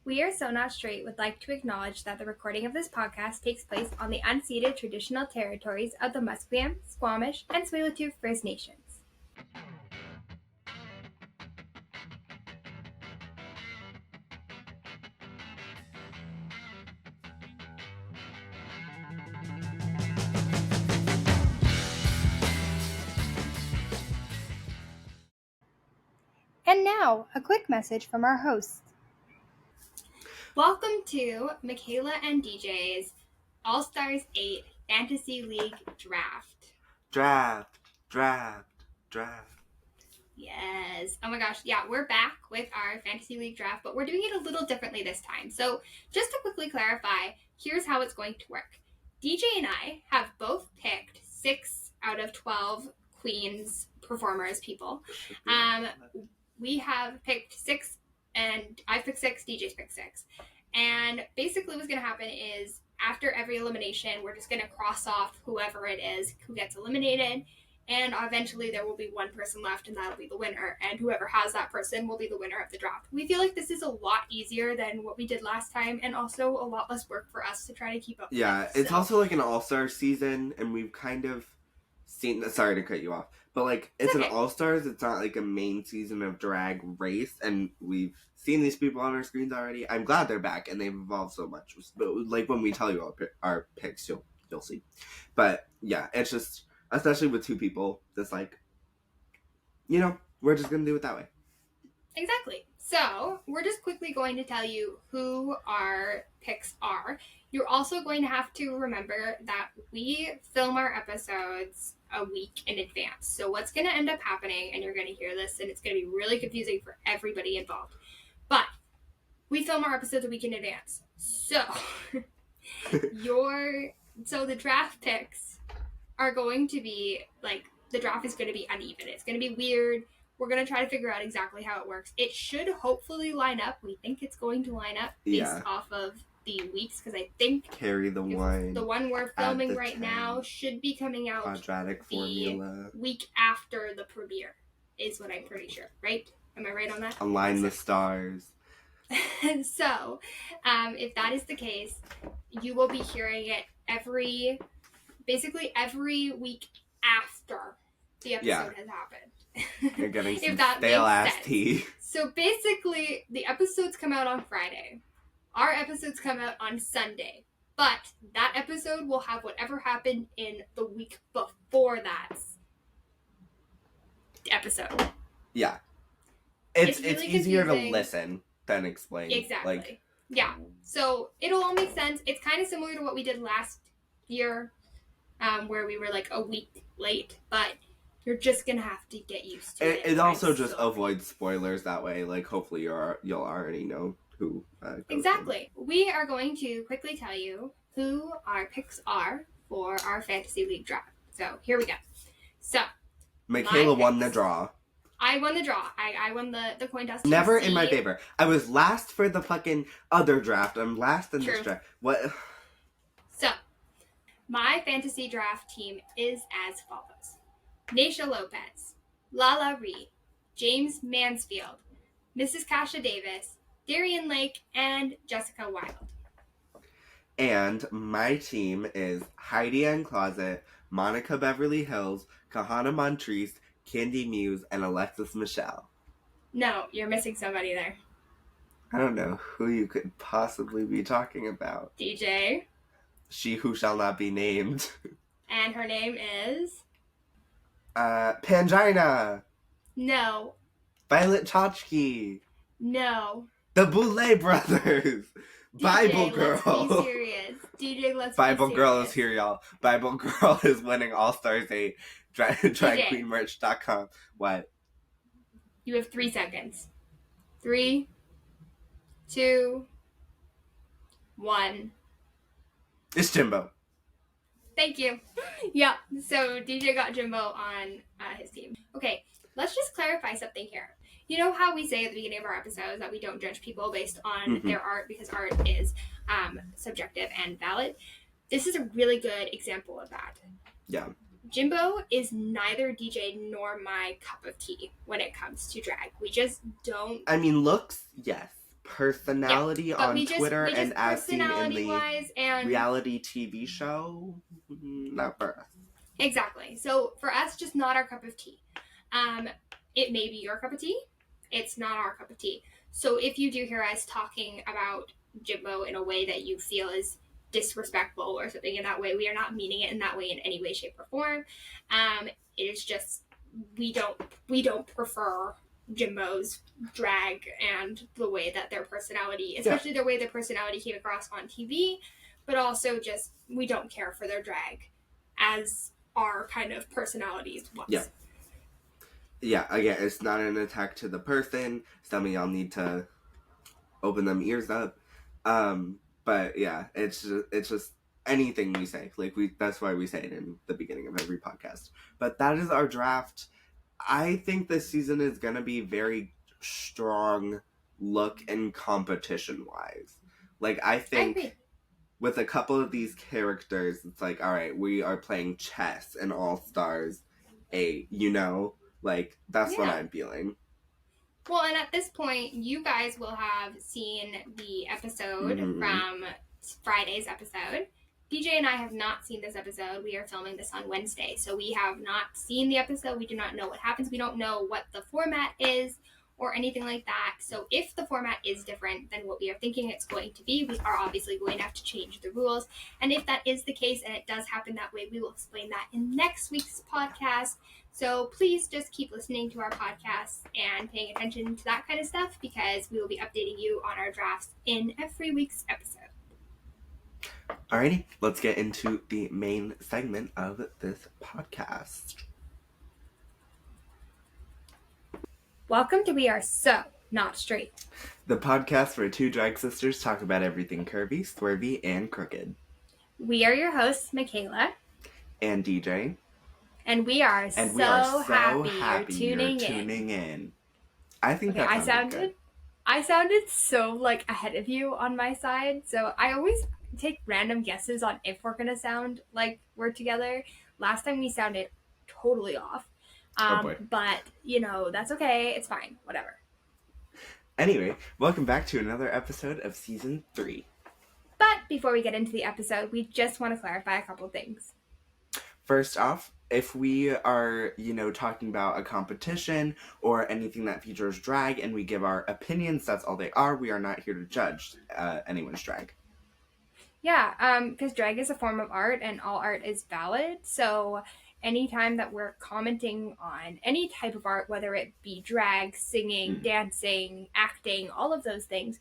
We Are So Not Straight would like to acknowledge that the recording of this podcast takes place on the unceded traditional territories of the Musqueam, Squamish, and Tsleil-Waututh First Nations. And now, a quick message from our hosts. Welcome to Michaela and DJ's All-Stars 8 Fantasy League Draft. Draft. Yes. Oh my gosh. Yeah, we're back with our Fantasy League Draft, but we're doing it a little differently this time. So just to quickly clarify, here's how it's going to work. DJ and I have both picked 6 out of 12 Queens performers people. We have picked 6, and I've picked 6, DJ's picked 6. And basically what's going to happen is after every elimination, we're just going to cross off whoever it is who gets eliminated. And eventually there will be one person left, and that'll be the winner. And whoever has that person will be the winner of the draft. We feel like this is a lot easier than what we did last time, and also a lot less work for us to try to keep up with. It's also like an all-star season, and we've kind of seen... Sorry to cut you off. But, like, it's okay. An all-stars. It's not, like, a main season of drag race, and we've seen these people on our screens already. I'm glad they're back, and they've evolved so much. But, like, when we tell you our picks, you'll see. But, yeah, it's just... Especially with 2 people, just like, we're just going to do it that way. Exactly. So, we're just quickly going to tell you who our picks are. You're also going to have to remember that we film our episodes a week in advance. So, what's going to end up happening, and you're going to hear this, and it's going to be really confusing for everybody involved, but we film our episodes a week in advance. So, the draft picks are going to be, like, the draft is going to be uneven. It's going to be weird. We're going to try to figure out exactly how it works. It should hopefully line up. We think it's going to line up based off of the weeks, because I think Carry the One. The one we're filming right now should be coming out Quadratic Formula. Week after the premiere, is what I'm pretty sure, right? Am I right on that? Align the stars. So, if that is the case, you will be hearing it basically every week after the episode has happened. You're getting some stale-ass tea. So basically, the episodes come out on Friday. Our episodes come out on Sunday. But that episode will have whatever happened in the week before that episode. Yeah. It's really easier to listen than explain. Exactly. Yeah. So it'll all make sense. It's kind of similar to what we did last year. Where we were like a week late, but you're just gonna have to get used to it. It also just avoids spoilers that way. Like, hopefully you'll already know who. Exactly. We are going to quickly tell you who our picks are for our Fantasy League draft. So here we go. So Michaela won the draw. I won the draw. I won the coin toss. Never in my favor. I was last for the fucking other draft. I'm last in this draft. What? So. My fantasy draft team is as follows. Naisha Lopez, Lala Reed, James Mansfield, Mrs. Kasha Davis, Darian Lake, and Jessica Wilde. And my team is Heidi Ann Closet, Monica Beverly Hills, Kahana Montrese, Candy Muse, and Alexis Michelle. No, you're missing somebody there. I don't know who you could possibly be talking about. DJ. She who shall not be named. And her name is? Pangina. No. Violet Chachki. No. The Boulay Brothers. DJ, Bible Girl. Let's be serious. DJ, let's Bible be Girl serious. is here, y'all. Bible Girl is winning All-Stars 8. DragQueenMerch.com. What? You have 3 seconds. 3, 2, 1. It's Jimbo. Thank you. Yeah, so DJ got Jimbo on his team. Okay, let's just clarify something here. You know how we say at the beginning of our episodes that we don't judge people based on their art, because art is subjective and valid? This is a really good example of that. Yeah. Jimbo is neither DJ nor my cup of tea when it comes to drag. We just don't... I mean, looks, yes. personality on Twitter we and as seen in the and reality TV show, not for us. Exactly. So for us, just not our cup of tea. It may be your cup of tea. It's not our cup of tea. So if you do hear us talking about Jimbo in a way that you feel is disrespectful or something in that way, we are not meaning it in that way in any way, shape, or form. It is just we don't prefer Jimbo's drag and the way that their personality, especially the way their personality came across on TV, but also just we don't care for their drag as our kind of personalities was. Yeah, again, it's not an attack to the person. Some of y'all need to open them ears up. But yeah, it's just anything we say. Like that's why we say it in the beginning of every podcast. But that is our draft. I think this season is gonna be very strong look and competition wise. Like I think with a couple of these characters, it's like, all right, we are playing chess in All Stars 8, Like, that's what I'm feeling. Well, and at this point, you guys will have seen the episode from Friday's episode. DJ and I have not seen this episode. We are filming this on Wednesday, so we have not seen the episode. We do not know what happens. We don't know what the format is or anything like that. So if the format is different than what we are thinking it's going to be, we are obviously going to have to change the rules. And if that is the case and it does happen that way, we will explain that in next week's podcast. So please just keep listening to our podcasts and paying attention to that kind of stuff because we will be updating you on our drafts in every week's episode. Alrighty, let's get into the main segment of this podcast. Welcome to We Are So Not Straight, the podcast where two drag sisters talk about everything curvy, swervy, and crooked. We are your hosts, Michaela and DJ. And we are so happy you're tuning in. I think that sounded good. I sounded so like ahead of you on my side, so I always take random guesses on if we're gonna sound like we're together. Last time we sounded totally off. But that's okay. It's fine. Whatever. Anyway, welcome back to another episode of season 3. But before we get into the episode, we just want to clarify a couple things. First off, if we are, talking about a competition or anything that features drag and we give our opinions, that's all they are. We are not here to judge anyone's drag. Yeah, because drag is a form of art and all art is valid. So anytime that we're commenting on any type of art, whether it be drag, singing, dancing, acting, all of those things,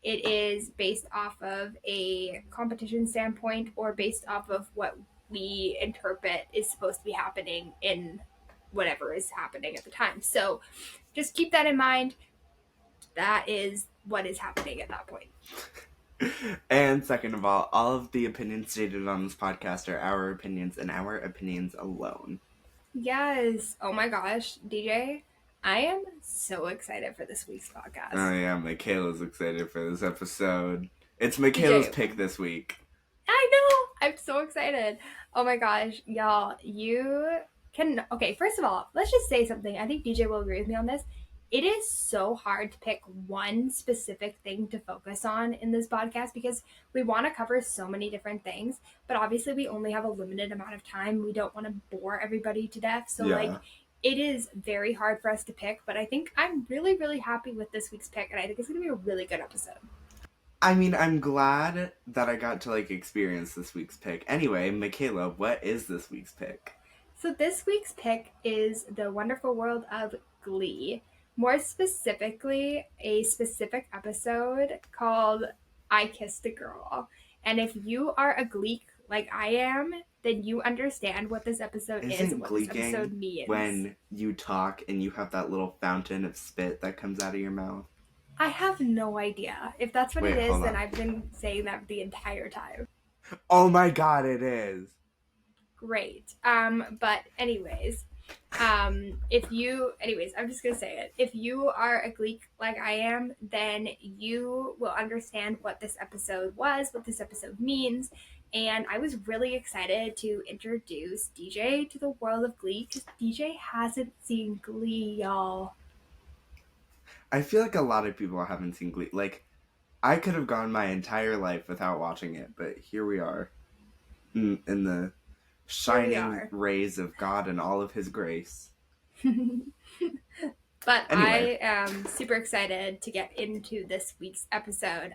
it is based off of a competition standpoint or based off of what we interpret is supposed to be happening in whatever is happening at the time. So just keep that in mind. That is what is happening at that point. And second of all of the opinions stated on this podcast are our opinions and our opinions alone. Yes. Oh my gosh, DJ, I am so excited for this week's podcast. Oh yeah, Michaela's excited for this episode. It's Michaela's pick this week. I know! I'm so excited. Oh my gosh, y'all, okay, first of all, let's just say something. I think DJ will agree with me on this. It is so hard to pick one specific thing to focus on in this podcast because we want to cover so many different things, but obviously we only have a limited amount of time. We don't want to bore everybody to death. So it is very hard for us to pick, but I think I'm really, really happy with this week's pick, and I think it's going to be a really good episode. I mean, I'm glad that I got to experience this week's pick. Anyway, Michaela, what is this week's pick? So this week's pick is The Wonderful World of Glee. More specifically, a specific episode called I Kissed a Girl. And if you are a Gleek like I am, then you understand what this episode is and what this episode means. When you talk and you have that little fountain of spit that comes out of your mouth? I have no idea. If that's what it is, then I've been saying that the entire time. Oh my god, it is. Great. But anyways, I'm just gonna say it. If you are a Gleek like I am, then you will understand what this episode was, what this episode means, and I was really excited to introduce DJ to the world of Glee because DJ hasn't seen Glee, y'all. I feel like a lot of people haven't seen Glee. I could have gone my entire life without watching it, but here we are in the Here we shining are. rays of God and all of His grace. But Anyway, I am super excited to get into this week's episode.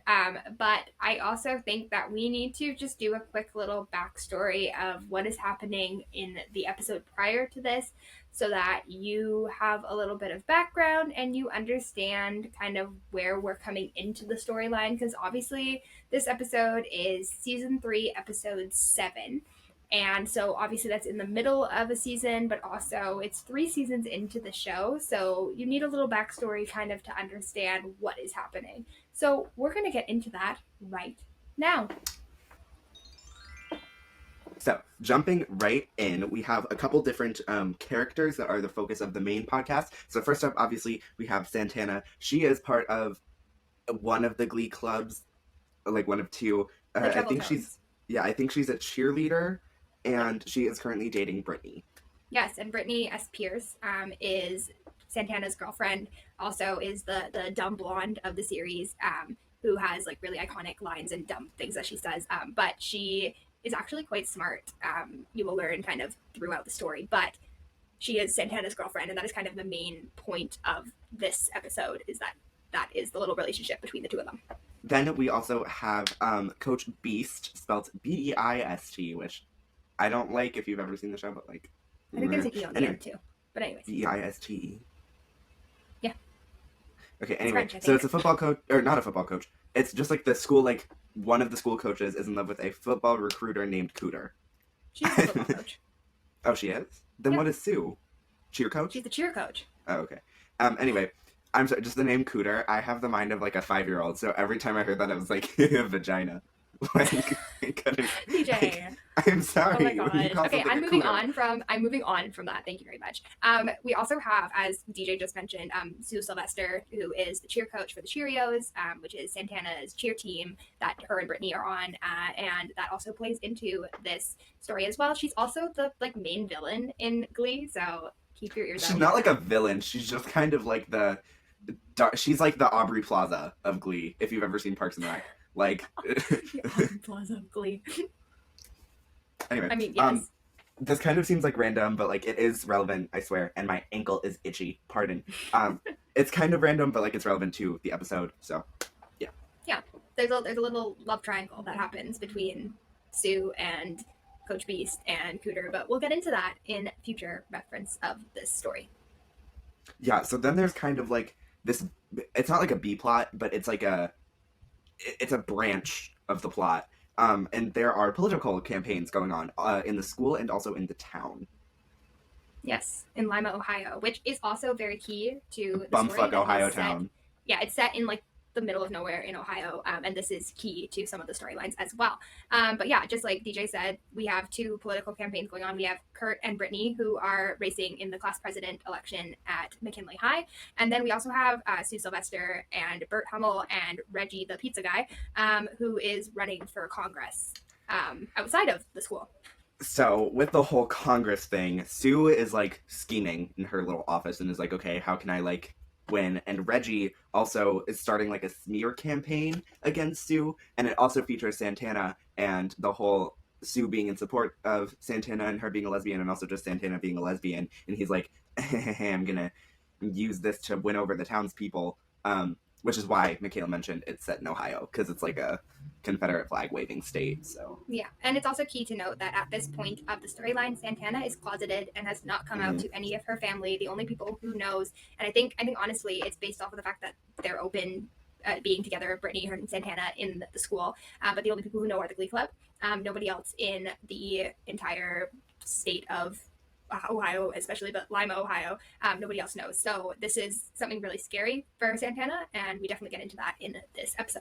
But I also think that we need to just do a quick little backstory of what is happening in the episode prior to this so that you have a little bit of background and you understand kind of where we're coming into the storyline. Because obviously, this episode is season 3, episode 7. And so obviously that's in the middle of a season, but also it's 3 seasons into the show. So you need a little backstory kind of to understand what is happening. So we're going to get into that right now. so jumping right in, we have a couple different characters that are the focus of the main podcast. So first up, obviously, we have Santana. She is part of one of the Glee clubs, like one of two. The I Treble think she's, Tones. yeah, I think she's a cheerleader, Yep. and she is currently dating Brittany. Yes, and Brittany S. Pierce is Santana's girlfriend, also is the dumb blonde of the series, who has like really iconic lines and dumb things that she says. But she is actually quite smart. You will learn kind of throughout the story, but she is Santana's girlfriend, and that is kind of the main point of this episode. Is that is the little relationship between the two of them. Then we also have Coach Beast, spelled Beist, which I don't like if you've ever seen the show, but like, I think there's an E on the anyway, end too. But anyways, Beist. yeah, Okay, it's anyway, French, I so think. it's a football coach, or not a football coach. It's just like the school, like one of the school coaches is in love with a football recruiter named Cooter. She's the football coach. Oh, she is? Then Yep, what is Sue? Cheer coach? she's the cheer coach. Oh, okay. Anyway, I'm sorry, just the name Cooter. I have the mind of like a 5-year-old, so every time I heard that, I was like, vagina. Like, I couldn't. Like, DJ. I'm Oh my sorry. When you god. call Okay, something I'm a moving cooter. on from that. Thank you very much. We also have, as DJ just mentioned, Sue Sylvester, who is the cheer coach for the Cheerios, which is Santana's cheer team that her and Brittany are on, and that also plays into this story as well. She's also the like main villain in Glee, so keep your ears She's out not for like a that. villain. She's just kind of like she's like the Aubrey Plaza of Glee, if you've ever seen Parks and Rec. Like, The Aubrey Plaza of Glee. anyway, I mean, yes. this kind of seems like random, but like it is relevant, I swear. And my ankle is itchy. Pardon. Um, it's kind of random, but like it's relevant to the episode. So, yeah. Yeah, there's a little love triangle that happens between Sue and Coach Beast and Cooter, but we'll get into that in future reference of this story. Yeah, so then there's kind of like this. It's not like a B plot, but it's a branch of the plot. And there are political campaigns going on in the school and also in the town. Yes, in Lima, Ohio, which is also very key to the story Bumfuck that Ohio is set. town. Yeah, it's set in like the middle of nowhere in Ohio, and this is key to some of the storylines as well. But yeah, just like DJ said, we have 2 political campaigns going on. We have Kurt and Brittany, who are racing in the class president election at McKinley High, and then we also have Sue Sylvester and Bert Hummel and Reggie, the pizza guy, who is running for Congress outside of the school. So with the whole Congress thing, Sue is like scheming in her little office and is like, okay, how can I like win? And Reggie also is starting like a smear campaign against Sue, and it also features Santana and the whole Sue being in support of Santana and her being a lesbian, and also just Santana being a lesbian. And he's like, I'm gonna use this to win over the townspeople. Which is why Michaela mentioned it's set in Ohio because it's like a Confederate flag waving state. So Yeah, and it's also key to note that at this point of the storyline, Santana is closeted and has not come out to any of her family. The only people who knows, and I think honestly, it's based off of the fact that they're open. Being together, Brittany and Santana in the school, but the only people who know are the Glee Club. Nobody else in the entire state of Ohio, especially, but Lima, Ohio, nobody else knows. So this is something really scary for Santana, and we definitely get into that in this episode.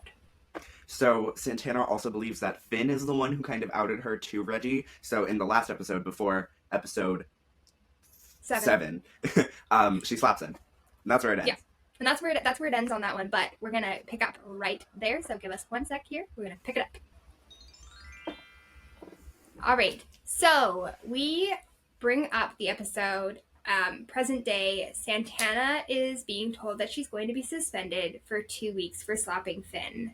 So Santana also believes that Finn is the one who kind of outed her to Reggie. So in the last episode, before episode 7. 7, she slaps him. And that's where it ends. Yeah. And that's where it ends on that one, but we're gonna pick up right there. So give us 1 sec here. We're gonna pick it up. All right. So we bring up the episode. Present day, Santana is being told that she's going to be suspended for 2 weeks for slapping Finn.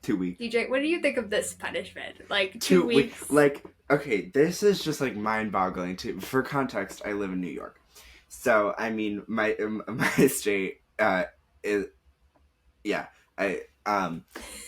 2 weeks. DJ, what do you think of this punishment? Like 2 2 weeks. weeks? Like, okay, this is just like mind-boggling too. For context, I live in New York, so I mean, my state is yeah.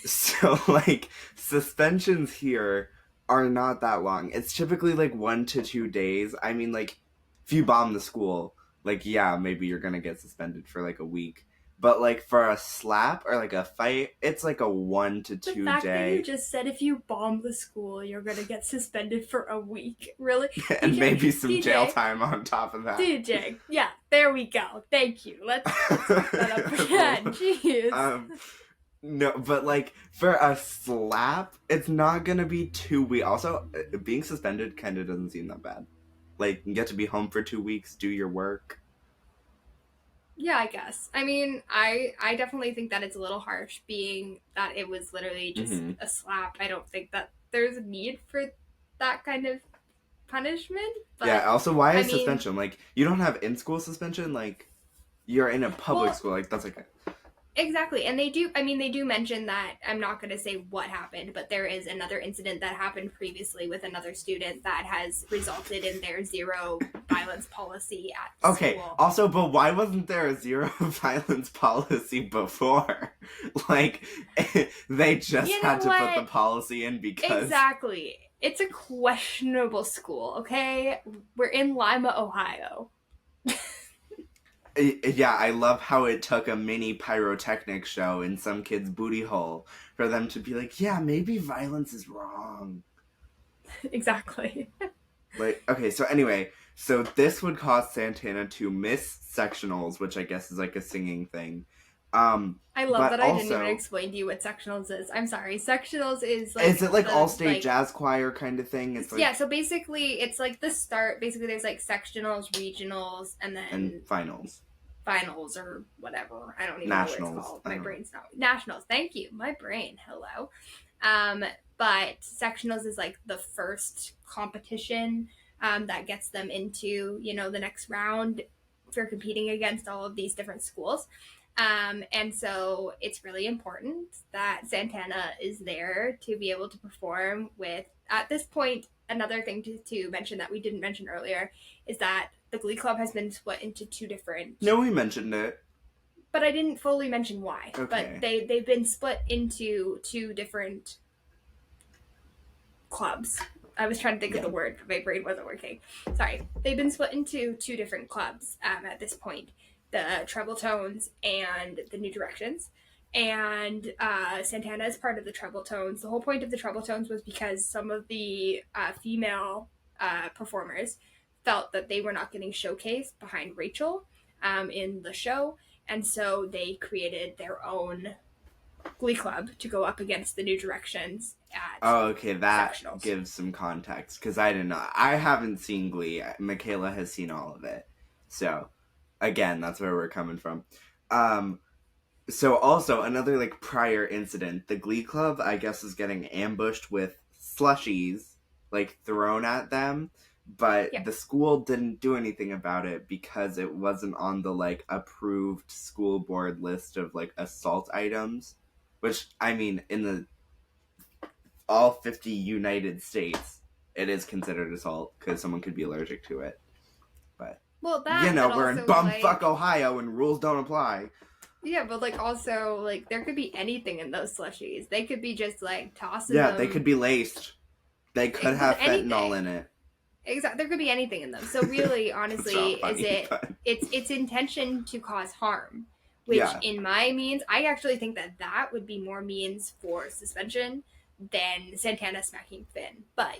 So like suspensions here are not that long. It's typically like 1 to 2 days. I mean, like if you bomb the school, like yeah, maybe you're gonna get suspended for like a week. But like for a slap or like a fight, it's like a 1 to 2 The fact that you day, just said if you bomb the school, you're gonna get suspended for a week. Really? and maybe some jail DJ, time on top of that. DJ. Yeah, there we go. Thank you. Let's wrap that up again. Jeez. No, but like for a slap, it's not gonna be 2 weeks. Also, being suspended kind of doesn't seem that bad. Like, you get to be home for 2 weeks, do your work. Yeah, I guess. I mean, I definitely think that it's a little harsh, being that it was literally just a slap. I don't think that there's a need for that kind of punishment. But Yeah, also, why I is mean, suspension? Like, you don't have in-school suspension? Like, you're in a public well, school. Like, that's like... exactly. And they do mention that, I'm not going to say what happened, but there is another incident that happened previously with another student that has resulted in their zero violence policy at Okay, school. also, but why wasn't there a zero violence policy before? Like, they just had to put the policy in because... Exactly. It's a questionable school, okay? We're in Lima, Ohio. Yeah, I love how it took a mini pyrotechnic show in some kid's booty hole for them to be like, yeah, maybe violence is wrong. Exactly. Like, okay, so anyway, so this would cause Santana to miss sectionals, which I guess is like a singing thing. I love that I didn't even also, explain to you what sectionals is. I'm sorry. Sectionals is like... is it like the, all-state like, jazz choir kind of thing? It's like, yeah, so basically it's like the start. Basically there's like sectionals, regionals, and then and finals. finals or whatever. I don't even Nationals. know what it's called. My brain's not... Nationals. Thank you. My brain. Hello. But sectionals is like the first competition that gets them into, the next round for competing against all of these different schools. And so it's really important that Santana is there to be able to perform with, at this point, another thing to mention that we didn't mention earlier is that the Glee Club has been split into two different... No, we mentioned it. But I didn't fully mention why. Okay. But they've been split into two different clubs. I was trying to think of the word, but my brain wasn't working. Sorry. They've been split into two different clubs at this point. The Treble Tones and the New Directions. And Santana is part of the Treble Tones. The whole point of the Treble Tones was because some of the female performers felt that they were not getting showcased behind Rachel in the show. And so they created their own Glee Club to go up against the New Directions at... Oh, okay, that sectionals. gives some context, because I didn't know. I haven't seen Glee. Michaela has seen all of it. So, again, that's where we're coming from. So also, another, like, prior incident, the Glee Club, I guess, is getting ambushed with slushies, like, thrown at them, but the school didn't do anything about it because it wasn't on the, like, approved school board list of, like, assault items. Which, I mean, in the all 50 United States, it is considered assault because someone could be allergic to it. But, well, that, we're in bumfuck Ohio and rules don't apply. Yeah, but, like, also, like, there could be anything in those slushies. They could be just, like, tossing them. Yeah, they could be laced. They could have fentanyl in it. Exactly. There could be anything in them. So really, honestly, funny, it's intention to cause harm. Which, in my means, I actually think that would be more means for suspension than Santana smacking Finn. But,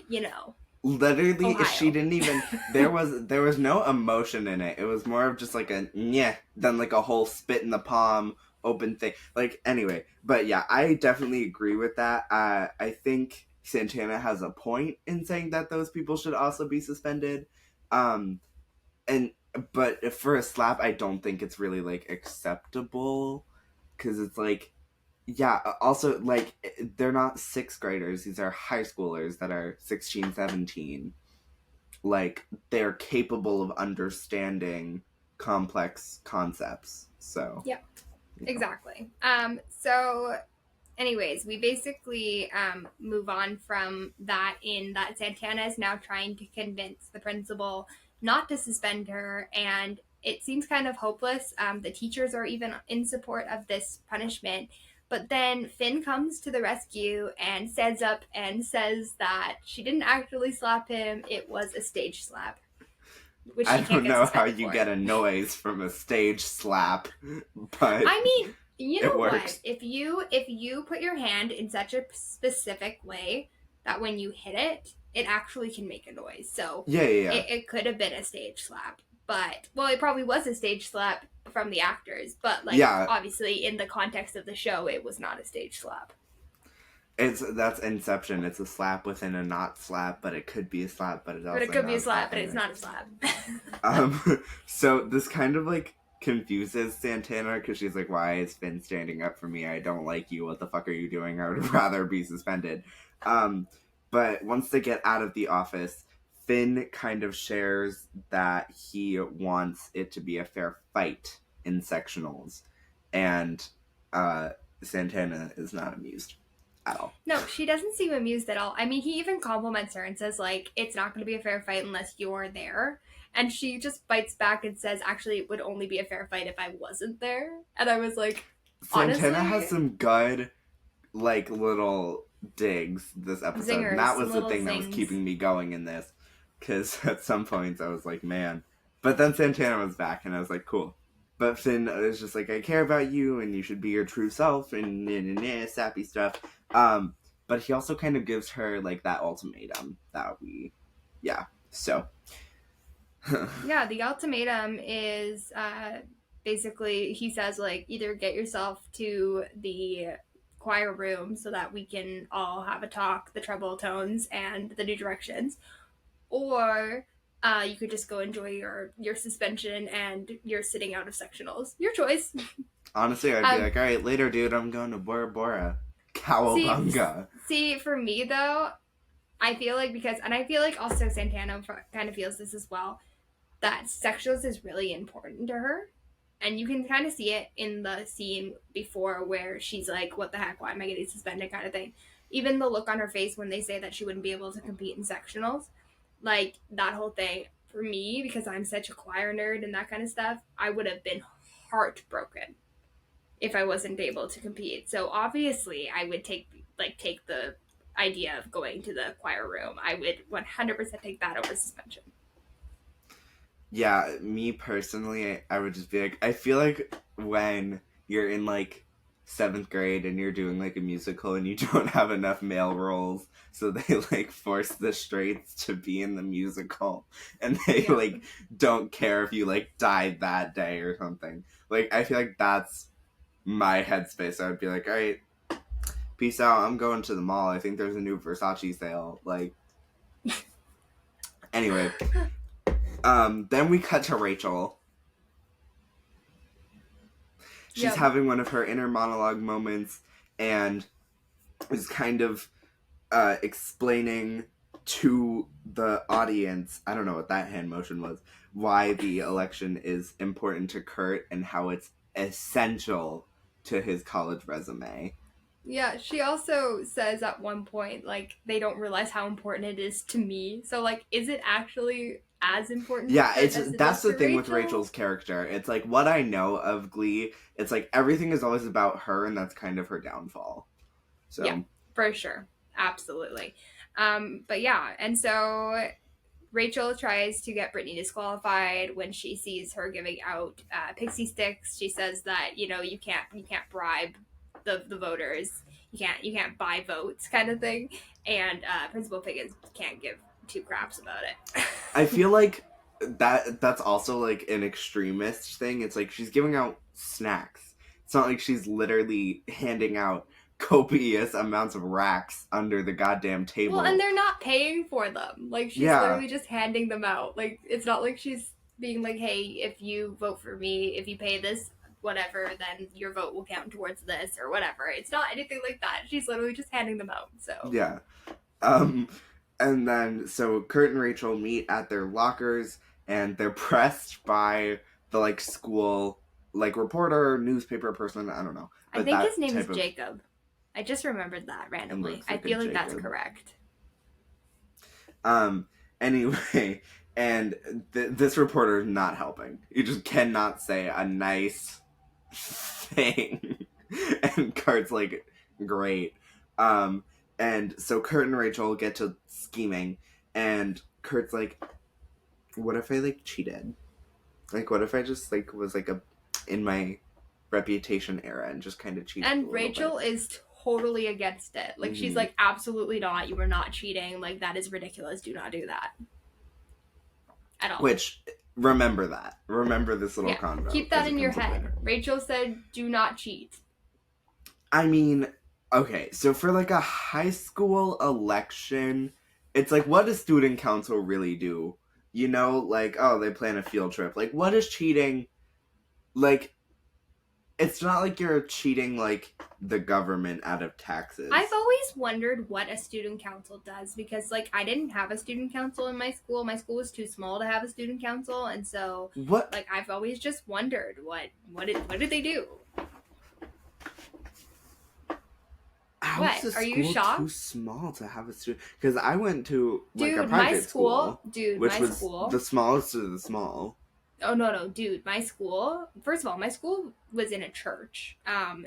literally, Ohio. She didn't even... There was no emotion in it. It was more of just like a nyeh, than like a whole spit in the palm, open thing. Like, anyway. But yeah, I definitely agree with that. I think Santana has a point in saying that those people should also be suspended. But for a slap, I don't think it's really, like, acceptable. Because it's like... Yeah, also, like, they're not 6th graders. These are high schoolers that are 16, 17. Like, they're capable of understanding complex concepts. So... Yeah, exactly. So anyways, we basically move on from that in that Santana is now trying to convince the principal not to suspend her, and it seems kind of hopeless. The teachers are even in support of this punishment. But then Finn comes to the rescue and stands up and says that she didn't actually slap him, it was a stage slap, which I she can't don't get know how suspended you for. get a noise from a stage slap, but I mean, you it know what? works. If you put your hand in such a specific way that when you hit it, it actually can make a noise. So Yeah, yeah, yeah. it could have been a stage slap. But well, it probably was a stage slap from the actors, but like Yeah, obviously in the context of the show it was not a stage slap. that's Inception. It's a slap within a not slap, but it could be a slap, but it's But it also could be not a a slap. slap, but it's Anyways, not a slap. so this kind of like confuses Santana because she's like, "Why is Finn standing up for me? I don't like you. What the fuck are you doing? I would rather be suspended." Um, but once they get out of the office, Finn kind of shares that he wants it to be a fair fight in sectionals, and uh, Santana is not amused at all. No, she doesn't seem amused at all. I mean, he even compliments her and says, like, it's not going to be a fair fight unless you're there. And she just bites back and says, actually, it would only be a fair fight if I wasn't there. And I was like, Santana has honestly, some good like little digs this episode, and zingers, that some was the little thing that was zings. keeping me going in this. Because at some points I was like, man. But then Santana was back, and I was like, cool. But Finn is just like, I care about you, and you should be your true self, and sappy stuff. But he also kind of gives her like that ultimatum that yeah. So, Yeah, the ultimatum is basically, he says, like, either get yourself to the choir room so that we can all have a talk, the treble tones and the new directions, or you could just go enjoy your suspension and your sitting out of sectionals. Your choice. honestly, I'd be um, like, all right, later, dude. I'm going to Bora Bora, see, Cowabunga. see, for me though, I feel like and I feel like also Santana kind of feels this as well, that sectionals is really important to her. And you can kind of see it in the scene before where she's like, what the heck, why am I getting suspended kind of thing. Even the look on her face when they say that she wouldn't be able to compete in sectionals, like that whole thing, for me, because I'm such a choir nerd and that kind of stuff, I would have been heartbroken if I wasn't able to compete. So obviously I would take the idea of going to the choir room. I would 100% take that over suspension. Yeah, me personally, I would just be like, I feel like when you're in like seventh grade and you're doing like a musical and you don't have enough male roles, so they like force the straights to be in the musical, and they Yeah. like don't care if you like died that day or something. Like, I feel like that's my headspace. I would be like, all right, peace out. I'm going to the mall. I think there's a new Versace sale. Like, anyway, then we cut to Rachel. She's Yep. having one of her inner monologue moments and is kind of explaining to the audience, I don't know what that hand motion was, why the election is important to Kurt and how it's essential to his college resume. Yeah, she also says at one point, like, they don't realize how important it is to me. So, like, is it actually as important to Yeah, Kurt it's as it that's is the to thing with Rachel? Rachel's character. It's like what I know of Glee, it's like everything is always about her and that's kind of her downfall. Yeah, So, for sure. Absolutely. But yeah, and so Rachel tries to get Brittany disqualified when she sees her giving out pixie sticks. She says that, you can't bribe the voters. You can't buy votes kind of thing. And Principal Piggins can't give two craps about it. I feel like that's also like an extremist thing. It's like she's giving out snacks. It's not like she's literally handing out copious amounts of racks under the goddamn Well, and table. they're not paying for them. Like she's Yeah, literally just handing them out. Like it's not like she's being like, "Hey, if you vote for me, if you pay this whatever, then your vote will count towards this or whatever." It's not anything like that. She's literally just handing them out. So, yeah. Um, and then so Kurt and Rachel meet at their lockers, and they're pressed by the like school like reporter, newspaper person. I don't know, I but think his that name is type of Jacob. I just remembered that and randomly. looks I like a feel like that's Jacob. correct. Anyway, and this reporter is not helping. You just cannot say a nice thing. And Kurt's like, great. Um, and so Kurt and Rachel get to scheming, and Kurt's like, what if I like cheated? Like, what if I just like was like a in my reputation era and just kind of cheated a And little bit? Rachel is totally against it. Like, she's Mm-hmm. like, absolutely not. You were not cheating. Like, that is ridiculous. Do not do that at all. Which, remember that. Remember this little Yeah, convo keep that because it in your comes up head. later. Rachel said, do not cheat. I mean, okay, so for like a high school election, it's like, what does student council really do? You know, like, oh, they plan a field trip. Like, what is cheating? Like, it's not like you're cheating like the government out of taxes. I've always wondered what a student council does because, like, I didn't have a student council in my school. My school was too small to have a student council, and so, What? like, I've always just wondered what did they do? How What? is a Are you school shocked? too small to have a student? Because I went to like a Dude, private school, which my was school. the smallest of the small. Oh no, dude, my school. First of all, my school was in a church.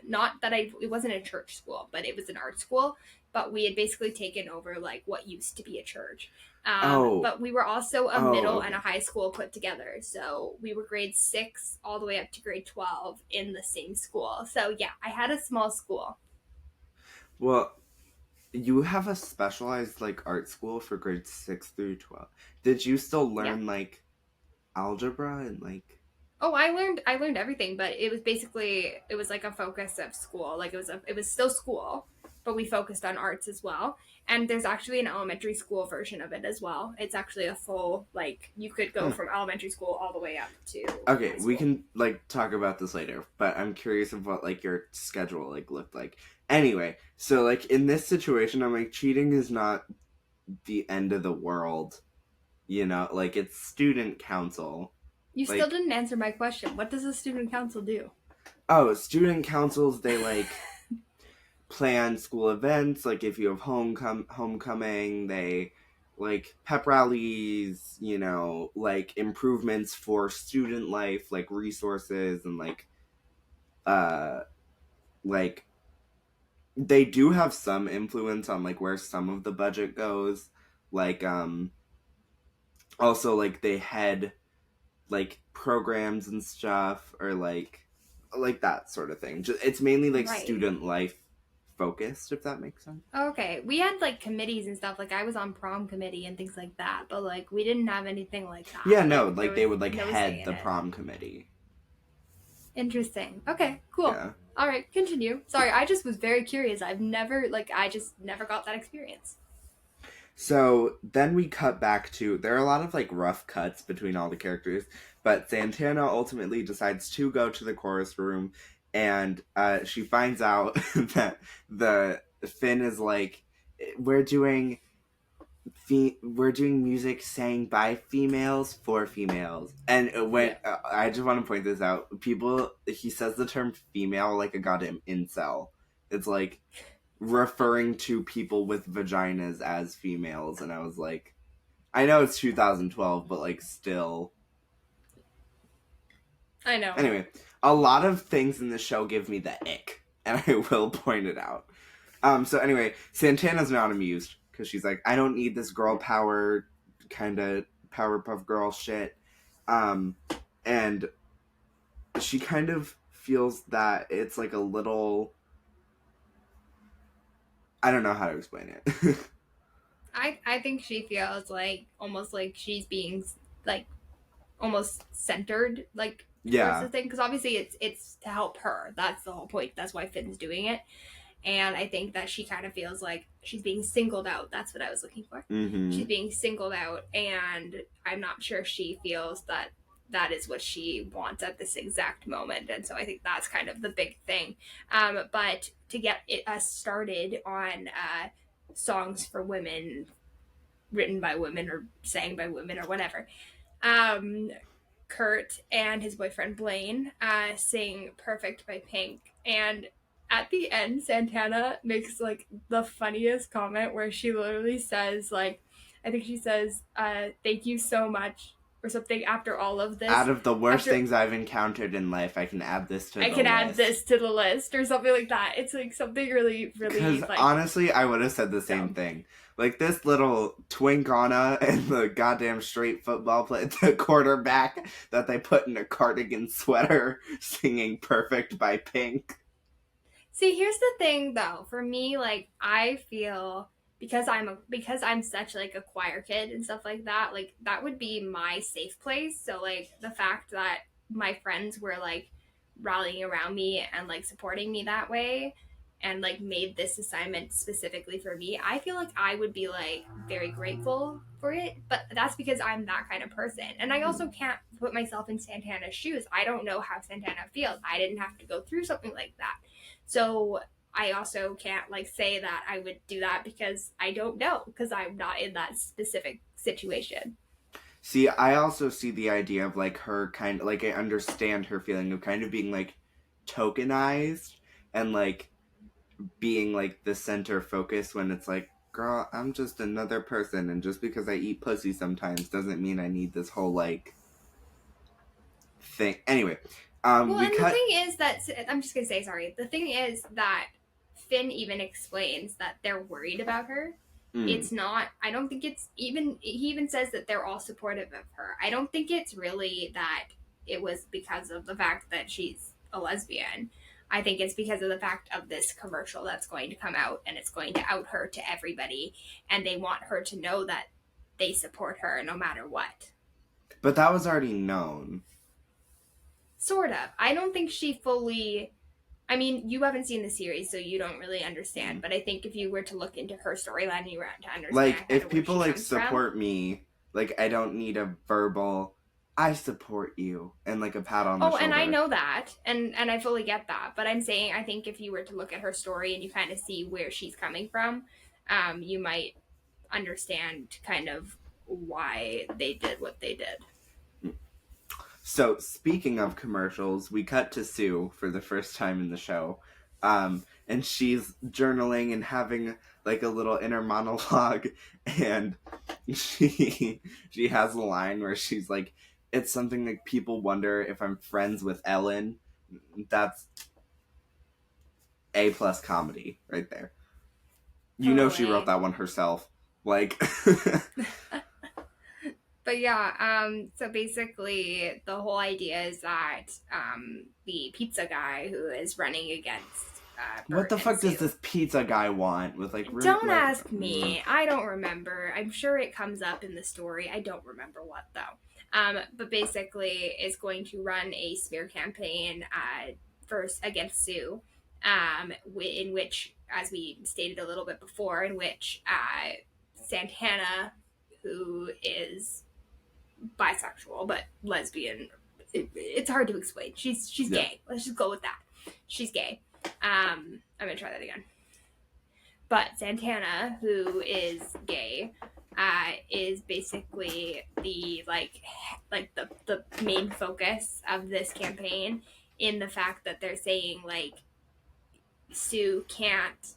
Not that it wasn't a church school, but it was an art school. But we had basically taken over like what used to be a church. But we were also a middle Okay. and a high school put together. So we were grade 6 all the way up to grade 12 in the same school. So yeah, I had a small school. Well, you have a specialized like art school for grades 6 through 12. Did you still Yeah. learn like algebra and like Oh, I learned everything, but it was like a focus of school. Like it was still school, but we focused on arts as well. And there's actually an elementary school version of it as well. It's actually a full like you could go huh. from elementary school all the way up to Okay, high we school. can like talk about this later, but I'm curious of what like your schedule like looked like. Anyway, so like in this situation I'm like cheating is not the end of the world. You know, like it's student council. You still Like, didn't answer my question. What does a student council do? oh, student councils, they like plan school events. Like, if you have homecoming, they like pep rallies, you know, like improvements for student life, like resources and uh, like they do have some influence on like where some of the budget goes. Like, also like they head like programs and stuff or like that sort of thing. It's mainly like Right. student life focused, if that makes sense. Okay. We had like committees and stuff. Like I was on prom committee and things like that, but like we didn't have anything like that. Yeah, no, Like there like was they would like no say head in the it. prom committee. Interesting. Okay, cool. Yeah. All right, continue. Sorry, I just was very curious. I just never got that experience. So then we cut back to there are a lot of like rough cuts between all the characters, but Santana ultimately decides to go to the chorus room, and she finds out that the Finn is like, we're doing we're doing music sang by females for females, and when Yeah. I just want to point this out, people he says the term female like a goddamn incel. It's like referring to people with vaginas as females, and I was like, I know it's 2012, but like still. I know. Anyway, a lot of things in the show give me the ick, and I will point it out. So anyway, Santana's not amused because she's like, I don't need this girl power kind of Powerpuff Girl shit. Um, and she kind of feels that it's like a little. I don't know how to explain it. I think she feels like almost like she's being like almost centered like towards Yeah. the thing because obviously it's to help her. That's the whole point. That's why Finn's doing it. And I think that she kind of feels like she's being singled out. That's what I was looking for. Mm-hmm. She's being singled out, and I'm not sure she feels that that is what she wants at this exact moment. And so I think that's kind of the big thing. But to get us started on songs for women, written by women or sang by women or whatever, um, Kurt and his boyfriend Blaine sing "Perfect" by Pink, and at the end, Santana makes like the funniest comment where she literally says, like, I think she says, thank you so much or something after all of this. Out of the worst After things I've encountered in life, I can add this to I the can add list. this to the list or something like that. It's like something really, Because really like honestly, I would have said the same dumb. thing. Like this little twink Anna and the goddamn straight football play, the quarterback that they put in a cardigan sweater singing Perfect by Pink. See, here's the thing though. For me, like I feel because I'm such like a choir kid and stuff like that, like that would be my safe place. So like the fact that my friends were like rallying around me and like supporting me that way and like made this assignment specifically for me, I feel like I would be like very grateful for it. But that's because I'm that kind of person. And I also can't put myself in Santana's shoes. I don't know how Santana feels. I didn't have to go through something like that. So I also can't like say that I would do that because I don't know because I'm not in that specific situation. See, I also see the idea of like her kind of like I understand her feeling of kind of being like tokenized and like being like the center focus when it's like, girl, I'm just another person, and just because I eat pussy sometimes doesn't mean I need this whole like thing. Anyway, Well, we and the cut. thing is that I'm just gonna say sorry. The thing is that Finn even explains that they're worried about her. Mm, It's not. I don't think it's even. He even says that they're all supportive of her. I don't think it's really that it was because of the fact that she's a lesbian. I think it's because of the fact of this commercial that's going to come out and it's going to out her to everybody, and they want her to know that they support her no matter what. but that was already known. Sort of. I don't think she fully. I mean, you haven't seen the series, so you don't really Mm. understand. But I think if you were to look into her storyline, you were to understand Like, kind if of where people she like comes from. support me, like I don't need a verbal "I support you" and like a pat on the Oh, and I shoulder. know that, and I fully get that. But I'm saying I think if you were to look at her story and you kind of see where she's coming from, you might understand kind of why they did what they did. So, speaking of commercials, we cut to Sue for the first time in the show. And she's journaling and having like a little inner monologue, and she she has a line where she's like, "It's something like people wonder if I'm friends with Ellen." That's A+ comedy right there. You know she wrote Totally. that one herself. Like, But yeah, so basically the whole idea is that the pizza guy who is running against what Bert the and fuck does Sue. this pizza guy want with like Don't like? ask me. I don't remember. I'm sure it comes up in the story. I don't remember what though. But basically, is going to run a smear campaign first against Sue, in which, as we stated a little bit before, in which Santana, who is bisexual but lesbian. It's hard to explain. She's Yeah. gay. Let's just go with that. She's gay. I'm gonna try that again. But Santana, who is gay, is basically the the main focus of this campaign in the fact that they're saying like Sue can't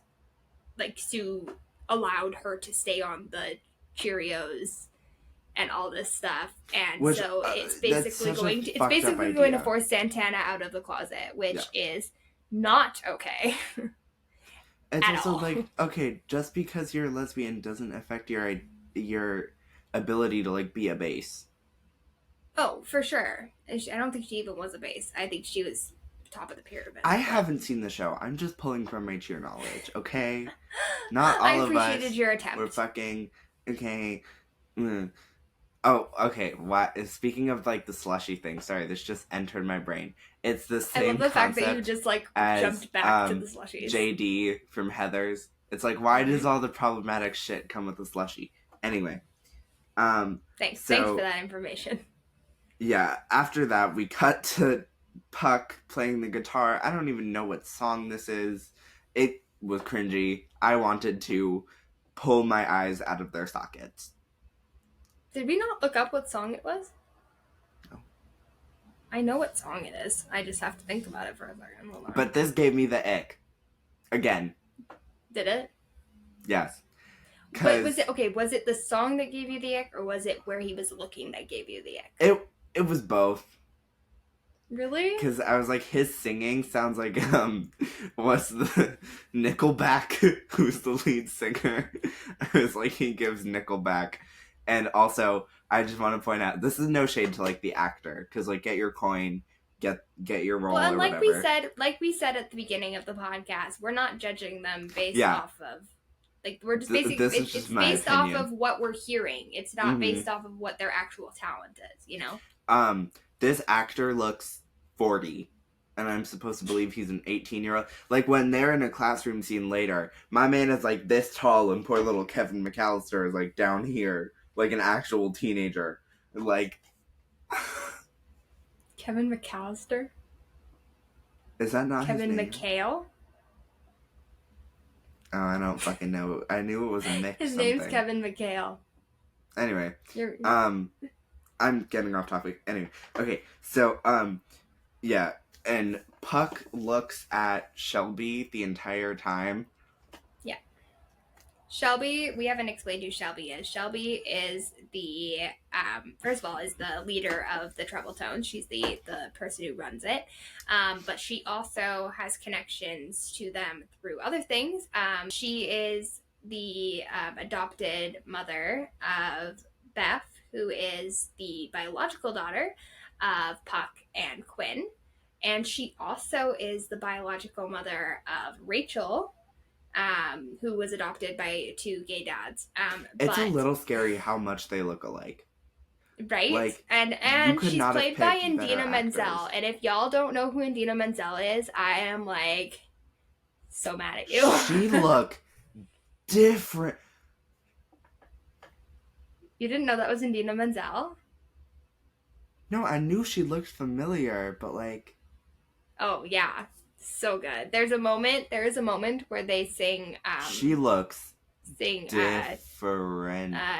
Sue allowed her to stay on the Cheerios and all this stuff. And Which so that's such a it's fucked up basically going to idea. force Santana out of the closet, Yeah. which is not okay It's at also all. like, okay, just because you're a lesbian doesn't affect your ability to like be a base. Oh, for sure. I don't think she even was a base. I think she was top of the pyramid. I But haven't seen the show. I'm just pulling from my cheer knowledge, okay? Not I all of appreciated us your were attempt. fucking okay. Mm. Oh, okay. What? Speaking of like the slushy thing, sorry, this just entered my brain. It's the I love same the fact that you concept just like as jumped back to the slushies. JD from Heather's. It's like, why does Mm-hmm. all the problematic shit come with the slushy? Anyway, um, Thanks for so that information. yeah, after that we cut to Puck playing the guitar. I don't even know what song this is. It was cringy. I wanted to pull my eyes out of their sockets. Did we not look up what song it was? No. I know what song it is. I just have to think about it for a second. Hold on. But this gave me the ick. Again. Did it? Yes. But was it the song that gave you the ick, or was it where he was looking that gave you the ick? It was both. Really? Because I was like, his singing sounds like, what's the Nickelback, who's the lead singer? I was like, he gives Nickelback. And also, I just want to point out, this is no shade to, like, the actor. Because, like, get your coin, get your role, well, and or like whatever. we said at the beginning of the podcast, we're not judging them based Yeah. off of, like, we're just This is it's just my based opinion. off of what we're hearing. It's not based off of what their actual talent is, you know? This actor looks 40, and I'm supposed to believe he's an 18-year-old. Like, when they're in a classroom scene later, my man is, like, this tall, and poor little Kevin McAllister is, like, down here, like an actual teenager. Like... Kevin McAllister? Is that not Kevin his name? McHale? Oh, I don't fucking know. I knew it was a mix. His something. name's Kevin McHale. Anyway, I'm getting off topic. Anyway, okay, so, yeah, and Puck looks at Shelby the entire time. Yeah. Shelby, we haven't explained who Shelby is. Shelby is the, first of all, is the leader of the Treble Tones. She's the person who runs it. But she also has connections to them through other things. She is the adopted mother of Beth, who is the biological daughter of Puck and Quinn. And she also is the biological mother of Rachel, who was adopted by two gay dads. It's a little scary how much they look alike. Right? Like, and she's played by Indina Menzel. And if y'all don't know who Indina Menzel is, I am, like, so mad at you. She look different. You didn't know that was Indina Menzel? No, I knew she looked familiar, but, like... Oh, yeah. So good. There is a moment where they sing... she looks different.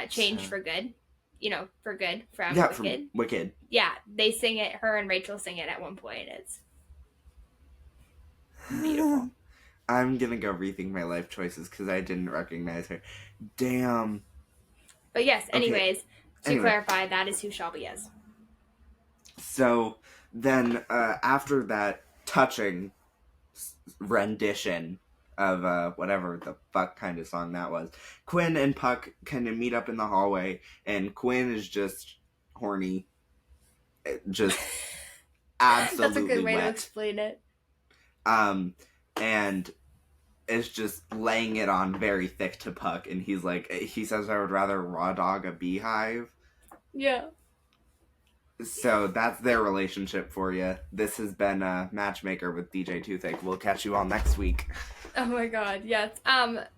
Change for Good. You know, for good from Wicked. From Wicked. Yeah, they sing it, her and Rachel sing it at one point. It's beautiful. I'm gonna go rethink my life choices because I didn't recognize her. Damn. But yes, anyways, to clarify, that is who Shelby is. So then, after that touching rendition of whatever the fuck kind of song that was, Quinn and Puck kind of meet up in the hallway, and Quinn is just horny. Just absolutely That's a good way wet. to explain it. And is just laying it on very thick to Puck, and he says, I would rather raw dog a beehive. Yeah. So that's their relationship for you. This has been Matchmaker with DJ Toothache. We'll catch you all next week. Oh my god, yes.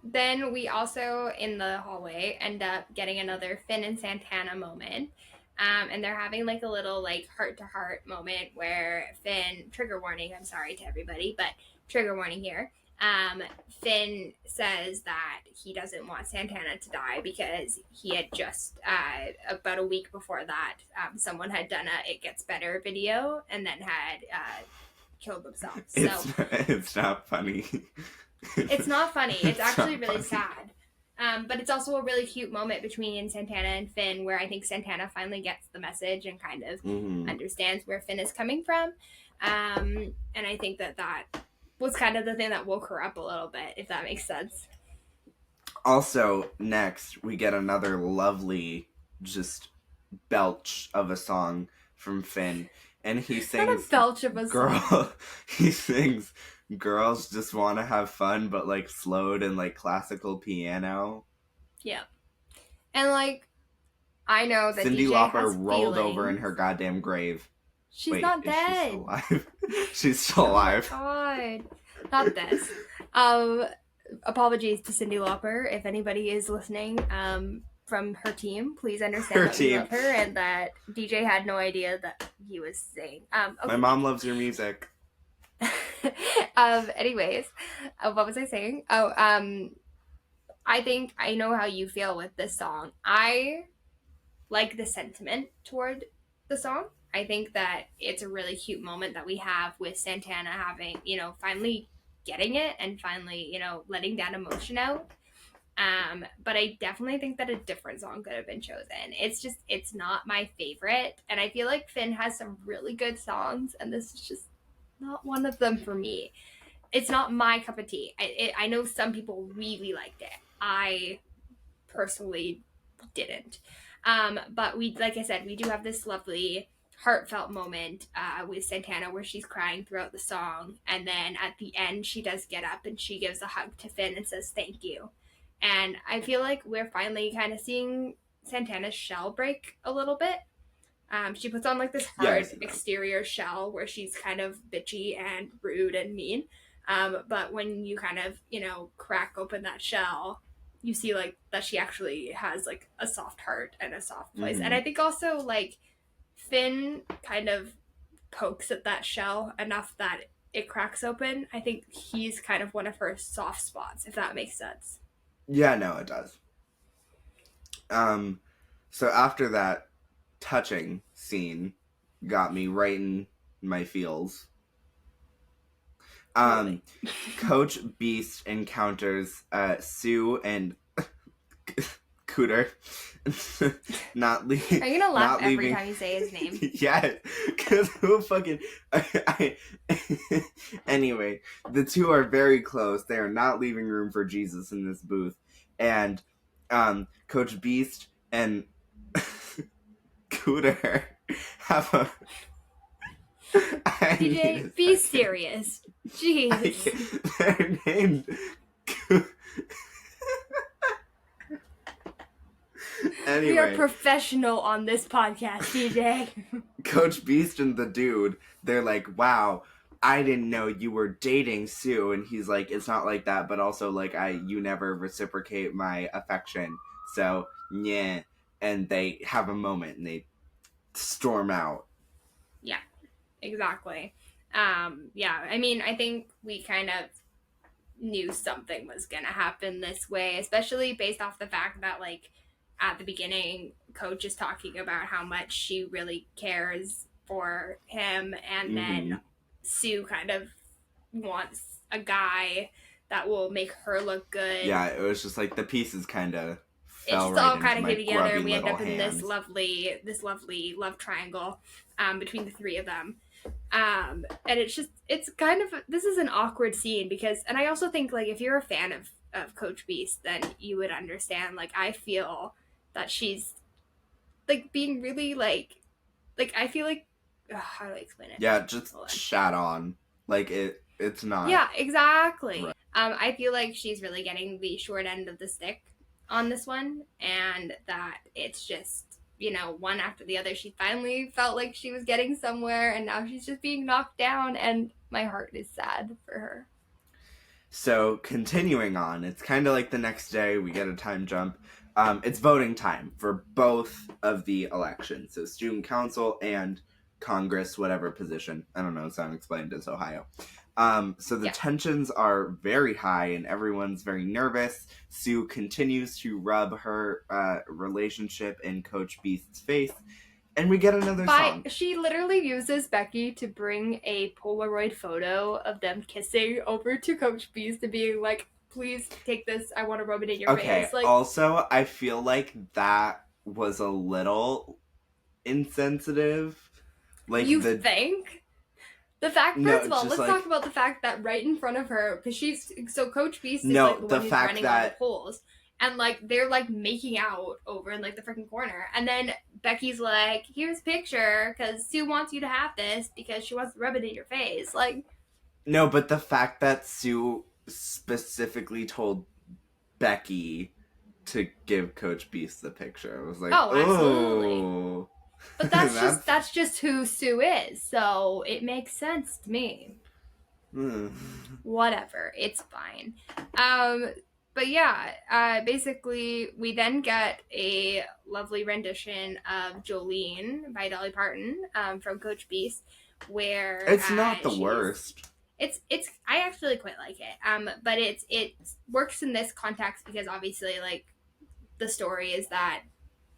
Then we also, in the hallway, end up getting another Finn and Santana moment. And they're having, like, a little, like, heart-to-heart moment where Finn, trigger warning, I'm sorry to everybody, but trigger warning here. Finn says that he doesn't want Santana to die because he had just, about a week before that, someone had done a It Gets Better video and then had killed themselves. So it's not funny. It's not funny. It's actually really sad. But it's also a really cute moment between Santana and Finn where I think Santana finally gets the message and kind of understands where Finn is coming from. And I think that was kind of the thing that woke her up a little bit, if that makes sense. Also, next, we get another lovely, just belch of a song from Finn. And he sings... Not a belch of a song. He sings, girls just want to have fun, but, like, slowed and, like, classical piano. Yeah. And, like, I know that Cyndi DJ Lauper has rolled feelings. over in her goddamn grave. She's not dead. She's still alive. She's still alive. Oh my god. Not this. Apologies to Cyndi Lauper. If anybody is listening from her team, please understand that we love her and that DJ had no idea that he was saying. Okay. My mom loves your music. Anyways, what was I saying? I think I know how you feel with this song. I like the sentiment toward the song. I think that it's a really cute moment that we have with Santana having, finally getting it and finally, you know, letting that emotion out. But I definitely think that a different song could have been chosen. It's not my favorite. And I feel like Finn has some really good songs, and this is just not one of them for me. It's not my cup of tea. I know some people really liked it. I personally didn't. But we, like I said, we do have this lovely heartfelt moment with Santana where she's crying throughout the song, and then at the end she does get up and she gives a hug to Finn and says thank you. And I feel like we're finally kind of seeing Santana's shell break a little bit. She puts on like this hard exterior shell where she's kind of bitchy and rude and mean. But when you kind of, you know, crack open that shell, you see like that she actually has like a soft heart and a soft place. Mm-hmm. And I think also like Finn kind of pokes at that shell enough that it cracks open. I think he's kind of one of her soft spots, if that makes sense. Yeah, no, it does. So after that touching scene got me right in my feels. Coach Beast encounters Sue and Cooter. Are you gonna laugh every time you say his name? Yeah, because who fucking... Anyway, the two are very close. They are not leaving room for Jesus in this booth. And Coach Beast and Cooter have a... DJ, be serious. Jeez. Their names... Anyway, we are professional on this podcast, DJ. Coach Beast and the dude, they're like, wow, I didn't know you were dating Sue. And he's like, it's not like that, but also like you never reciprocate my affection. So, yeah. And they have a moment and they storm out. Yeah, exactly. Yeah, I mean, I think we kind of knew something was going to happen this way, especially based off the fact that, like, at the beginning, Coach is talking about how much she really cares for him, and then Sue kind of wants a guy that will make her look good. Yeah, it was just like the pieces kind of fell just right all kind of came together, and we end up in hands. this lovely love triangle between the three of them. And it's kind of, this is an awkward scene because, and I also think like if you're a fan of Coach Beast, then you would understand, like, I feel that she's like being really like I feel like, how do I explain it? Yeah, just shat on. Like it's not. Yeah, exactly. Right. I feel like she's really getting the short end of the stick on this one, and that it's just, you know, one after the other. She finally felt like she was getting somewhere, and now she's just being knocked down, and my heart is sad for her. So, continuing on, it's kind of like the next day, we get a time jump. It's voting time for both of the elections. So, student council and Congress, whatever position. I don't know, it's unexplained, it's Ohio. So the tensions are very high and everyone's very nervous. Sue continues to rub her relationship in Coach Beast's face. And we get another song. She literally uses Becky to bring a Polaroid photo of them kissing over to Coach Beast and being like, please take this, I want to rub it in your face. Like, also, I feel like that was a little insensitive. Like, you think? The fact, first of all, let's talk about the fact that right in front of her, because Coach Beast is like the one who's running all the polls, and like they're like making out over in like the freaking corner, and then Becky's like, "Here's a picture because Sue wants you to have this because she wants to rub it in your face." Like, no, but the fact that Sue specifically told Becky to give Coach Beast the picture, I was like, oh, absolutely. But that's just who Sue is, so it makes sense to me. Whatever, it's fine. But yeah, basically we then get a lovely rendition of Jolene by Dolly Parton from Coach Beast, where it's not the worst. It's I actually quite like it. But it works in this context because obviously like the story is that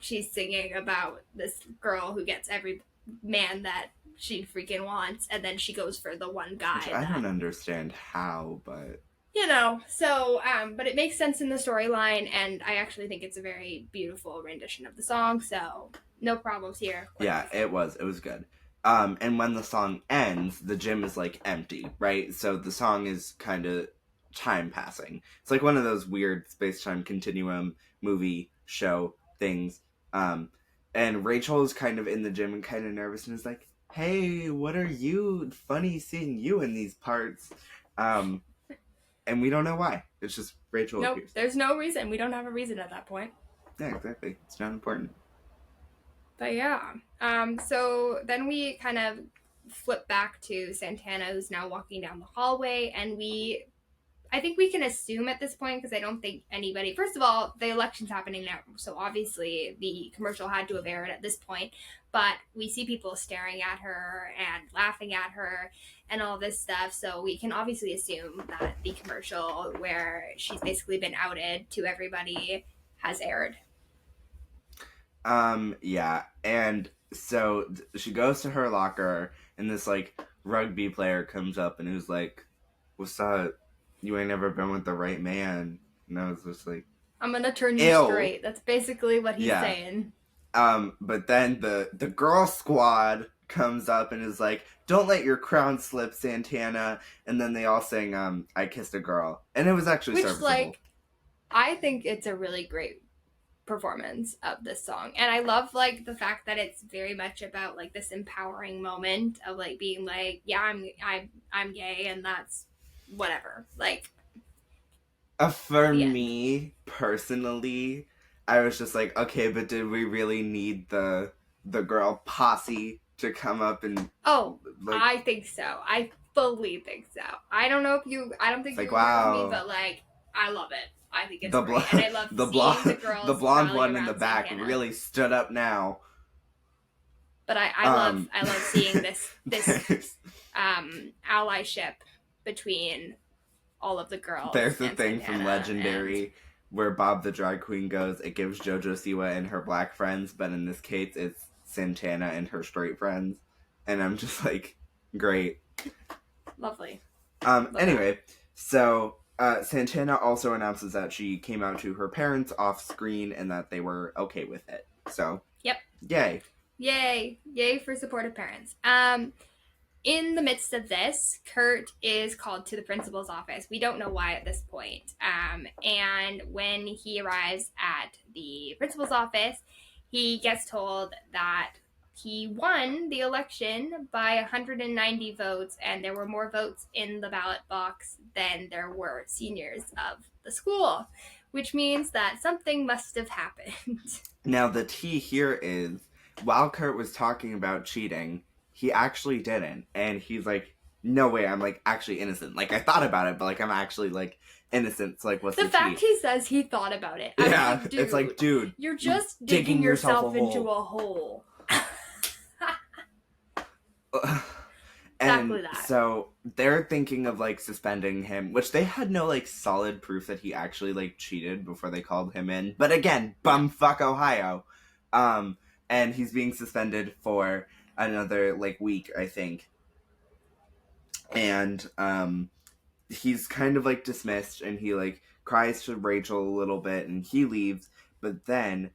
she's singing about this girl who gets every man that she freaking wants, and then she goes for the one guy. Which I don't understand how, but but it makes sense in the storyline, and I actually think it's a very beautiful rendition of the song, so no problems here. Yeah, it was good. And when the song ends, the gym is like empty, right? So the song is kind of time passing. It's like one of those weird space-time continuum movie show things. And Rachel is kind of in the gym and kind of nervous and is like, "Hey, what are you? Funny seeing you in these parts." And we don't know why. It's just Rachel appears. There's no reason. We don't have a reason at that point. Yeah, exactly. It's not important. But yeah. So then we kind of flip back to Santana, who's now walking down the hallway, and I think we can assume at this point, because I don't think anybody, first of all, the election's happening now, so obviously the commercial had to have aired at this point, but we see people staring at her and laughing at her and all this stuff, so we can obviously assume that the commercial where she's basically been outed to everybody has aired. Yeah, and so she goes to her locker, and this like rugby player comes up and who's like, "What's up? You ain't never been with the right man." And I was just like, I'm gonna turn you ew. straight. That's basically what he's saying. But then the girl squad comes up and is like, "Don't let your crown slip, Santana." And then they all sing, "I Kissed a Girl," and it was actually serviceable. Like, I think it's a really great performance of this song, and I love like the fact that it's very much about like this empowering moment of like being like, yeah, I'm gay, and that's whatever. Like, for me personally, I was just like, okay, but did we really need the girl posse to come up and? Oh, like, I think so. I fully think so. I don't know if you. I don't think like, you agree with me, but like, I love it. I think it's great, and I love the blonde one in the back Santana. Really stood up now. But I love seeing this allyship between all of the girls. There's the thing Santana from Legendary where Bob the drag queen goes, "It gives JoJo Siwa and her black friends, but in this case it's Santana and her straight friends." And I'm just like, great. Lovely. Anyway, so Santana also announces that she came out to her parents off screen and that they were okay with it. So, yep. Yay for supportive parents. In the midst of this, Kurt is called to the principal's office. We don't know why at this point. And when he arrives at the principal's office, he gets told that he won the election by 190 votes, and there were more votes in the ballot box than there were seniors of the school, which means that something must have happened. Now, the tea here is, while Kurt was talking about cheating, he actually didn't. And he's like, no way, I'm like actually innocent. Like, I thought about it, but like I'm actually like innocent. So like, what's the fact he says he thought about it? Yeah, like, it's like, dude, you're just digging yourself into a hole. And exactly that. So they're thinking of like suspending him, which they had no like solid proof that he actually like cheated before they called him in. But again, bumfuck Ohio. And he's being suspended for another like week, I think. And he's kind of like dismissed, and he like cries to Rachel a little bit, and he leaves. But then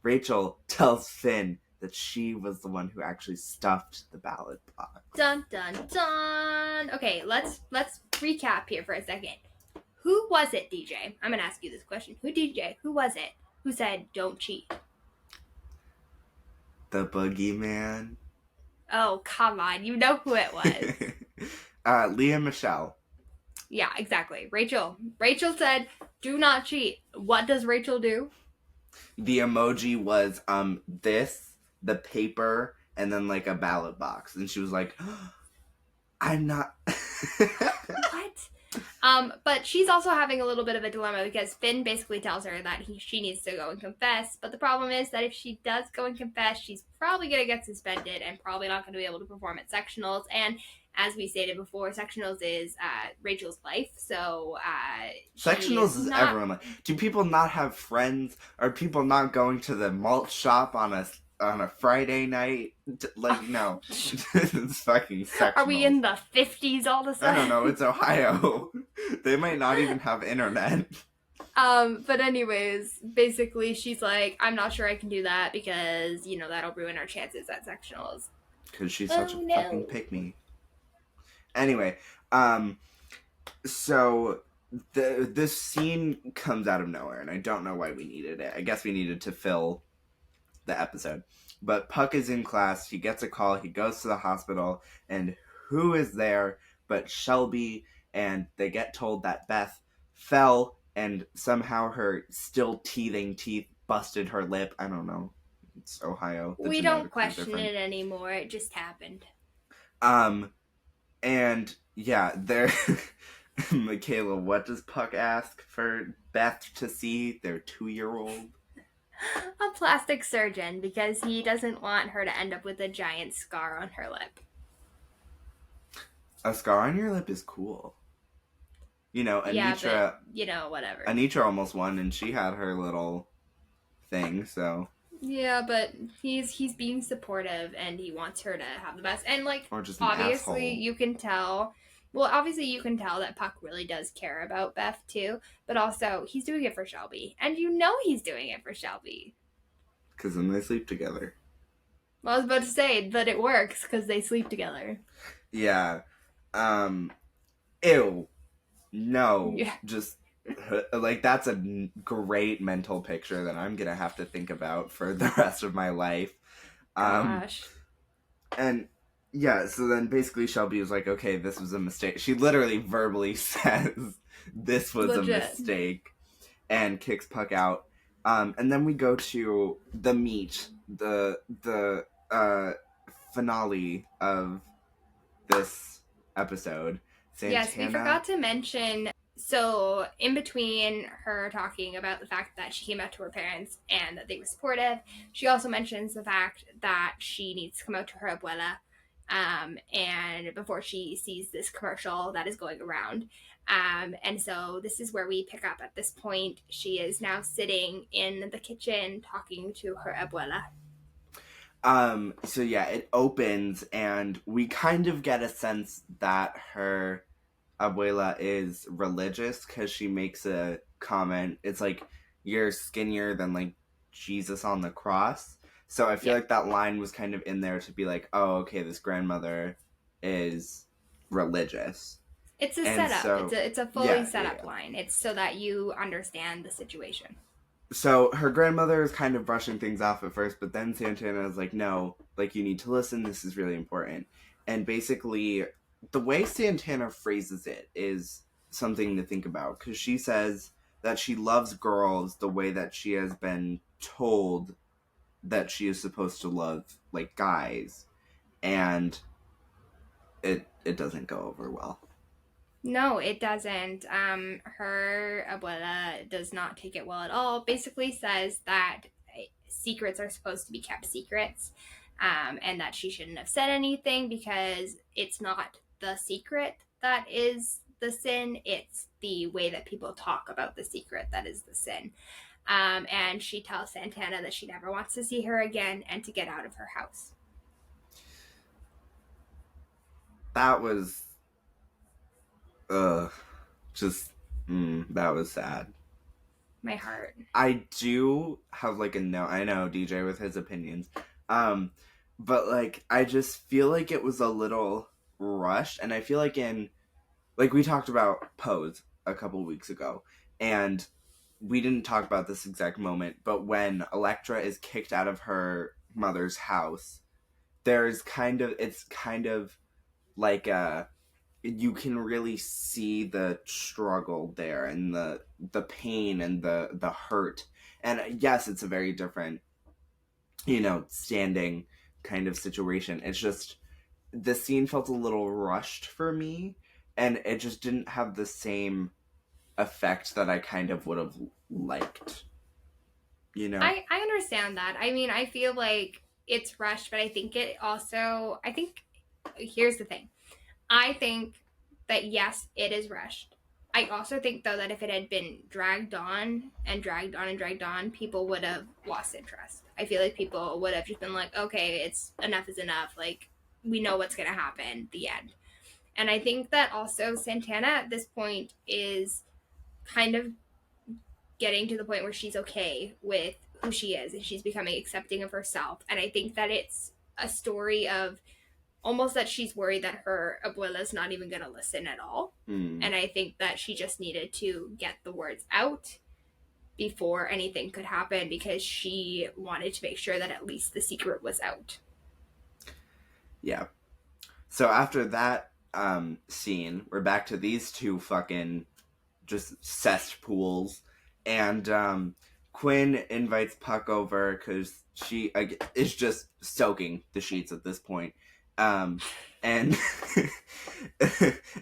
Rachel tells Finn that she was the one who actually stuffed the ballot box. Dun dun dun. Okay, let's recap here for a second. Who was it, DJ? I'm gonna ask you this question. Who was it who said don't cheat? The boogeyman. Oh, come on. You know who it was. Leah Michelle. Yeah, exactly. Rachel said, do not cheat. What does Rachel do? The emoji was the paper, and then like a ballot box. And she was like, oh, I'm not. What? But she's also having a little bit of a dilemma because Finn basically tells her that she needs to go and confess. But the problem is that if she does go and confess, she's probably going to get suspended and probably not going to be able to perform at sectionals. And as we stated before, sectionals is Rachel's life. So sectionals is everyone. Do people not have friends? Are people not going to the malt shop on a on a Friday night. Like, no. It's fucking Are we sectional. in the 50s all of a I sudden? don't know. It's Ohio. They might not even have internet. But anyways, basically she's like, I'm not sure I can do that because, that'll ruin our chances at sectionals. Because she's such a fucking pick-me. Anyway, so this scene comes out of nowhere, and I don't know why we needed it. I guess we needed to fill the episode. But Puck is in class, he gets a call, he goes to the hospital, and who is there but Shelby, and they get told that Beth fell, and somehow her still teething teeth busted her lip. I don't know. It's Ohio. We don't question it anymore. It just happened. And yeah, there. Michaela, what does Puck ask for Beth to see? Their 2-year-old? A plastic surgeon, because he doesn't want her to end up with a giant scar on her lip. A scar on your lip is cool. Anitra. Yeah, but, whatever. Anitra almost won, and she had her little thing, so. Yeah, but he's being supportive, and he wants her to have the best. And, or just obviously, you can tell. Well, obviously, you can tell that Puck really does care about Beth, too. But also, he's doing it for Shelby. And he's doing it for Shelby. Because then they sleep together. Well, I was about to say that it works, because they sleep together. Yeah. Ew. No. Yeah. Just, like, that's a great mental picture that I'm gonna have to think about for the rest of my life. Gosh. And yeah, so then basically Shelby was like, okay, this was a mistake. She literally verbally says this was a mistake and kicks Puck out. And then we go to the meet, the finale of this episode. Santana. Yes, we forgot to mention, so in between her talking about the fact that she came out to her parents and that they were supportive, she also mentions the fact that she needs to come out to her abuela, and before she sees this commercial that is going around. And so this is where we pick up at this point. She is now sitting in the kitchen talking to her abuela. So yeah, it opens and we kind of get a sense that her abuela is religious because she makes a comment. It's like, you're skinnier than like Jesus on the cross. So I feel like that line was kind of in there to be like, oh, okay, this grandmother is religious. It's a setup. So, it's a fully set up line. It's so that you understand the situation. So her grandmother is kind of brushing things off at first, but then Santana is like, no, like, you need to listen. This is really important. And basically, the way Santana phrases it is something to think about, because she says that she loves girls the way that she has been told that she is supposed to love, like, guys. And it doesn't go over well. No, it doesn't. Her abuela does not take it well at all. Basically says that secrets are supposed to be kept secrets, and that she shouldn't have said anything because it's not the secret that is the sin. It's the way that people talk about the secret that is the sin. And she tells Santana that she never wants to see her again and to get out of her house. That was... that was sad. My heart. I do have like a note. I know DJ with his opinions. But like, I just feel like it was a little rushed, and I feel like we talked about Pose a couple weeks ago, and we didn't talk about this exact moment, but when Elektra is kicked out of her mother's house, it's kind of like you can really see the struggle there and the pain and the hurt. And yes, it's a very different, standing kind of situation. It's just, the scene felt a little rushed for me, and it just didn't have the same effect that I kind of would have liked. I understand that. I mean, I feel like it's rushed, but I think here's the thing. I think that yes, it is rushed. I also think though that if it had been dragged on and dragged on and dragged on, people would have lost interest. I feel like people would have just been like, okay, it's enough is enough. Like, we know what's going to happen, the end. And I think that also Santana at this point is kind of getting to the point where she's okay with who she is and she's becoming accepting of herself. And I think that it's a story of almost that she's worried that her abuela's not even going to listen at all. And I think that she just needed to get the words out before anything could happen because she wanted to make sure that at least the secret was out. Yeah. So after that scene, we're back to these two fucking just cesspools. And Quinn invites Puck over because she is just soaking the sheets at this point. And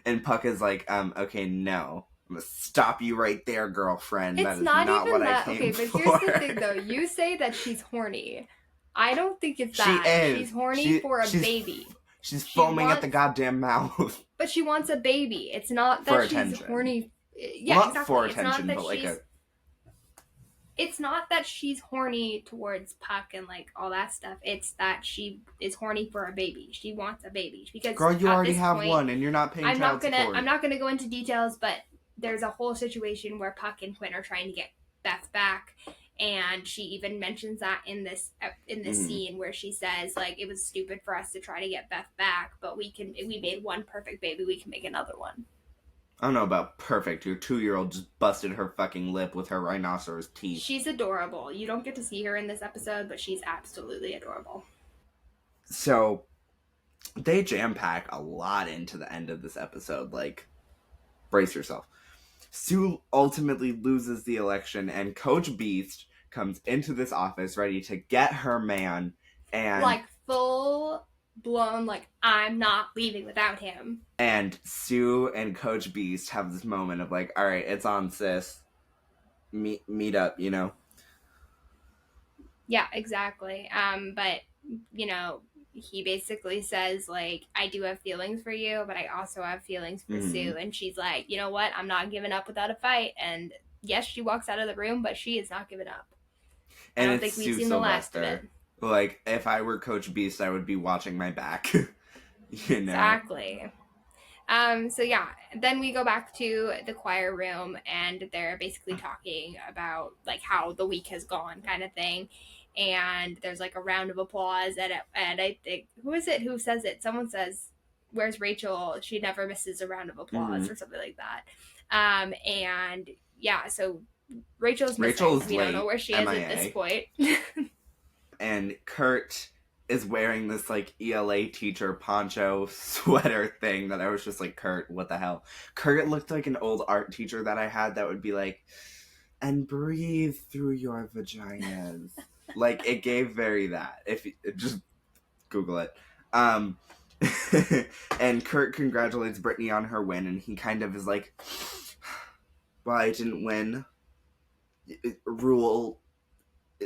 and Puck is like, okay, no. I'm gonna stop you right there, girlfriend. It's that is not not even what that. I came okay, but for. here's the thing, though. You say that she's horny. I don't think it's that. She is. She's horny for a baby. She's foaming at the goddamn mouth. But she wants a baby. It's not that she's attention. horny. Yeah, well, not exactly. for it's attention, not that but like she's. It's not that she's horny towards Puck and like all that stuff. It's that she is horny for a baby. She wants a baby because girl, you already have point, one, and you're not paying child support. I'm not gonna go into details, but there's a whole situation where Puck and Quinn are trying to get Beth back, and she even mentions that in this scene where she says like it was stupid for us to try to get Beth back, but we made one perfect baby, we can make another one. I don't know about perfect. Your 2-year-old just busted her fucking lip with her rhinoceros teeth. She's adorable. You don't get to see her in this episode, but she's absolutely adorable. So, they jam-pack a lot into the end of this episode. Like, brace yourself. Sue ultimately loses the election, and Coach Beast comes into this office ready to get her man, and... like, full blown, like, I'm not leaving without him. And Sue and Coach Beast have this moment of like, all right, it's on, sis. Meet up, you know? Yeah, exactly. But, you know, he basically says, like, I do have feelings for you, but I also have feelings for Sue. And she's like, you know what? I'm not giving up without a fight. And yes, she walks out of the room, but she is not giving up. And I don't think we've seen the last of it. Like, if I were Coach Beast, I would be watching my back. You know? Exactly. So yeah, then we go back to the choir room and they're basically talking about like how the week has gone kind of thing. And there's like a round of applause and I think, who is it who says it? Someone says, where's Rachel? She never misses a round of applause or something like that. And yeah, so Rachel's missing. We don't know where she is at this point. And Kurt is wearing this like ELA teacher poncho sweater thing that I was just like, Kurt, what the hell? Kurt looked like an old art teacher that I had that would be like, and breathe through your vaginas. Like, it gave very that. If you, just Google it. And Kurt congratulates Brittany on her win, and he kind of is like, well, I didn't win. Rule,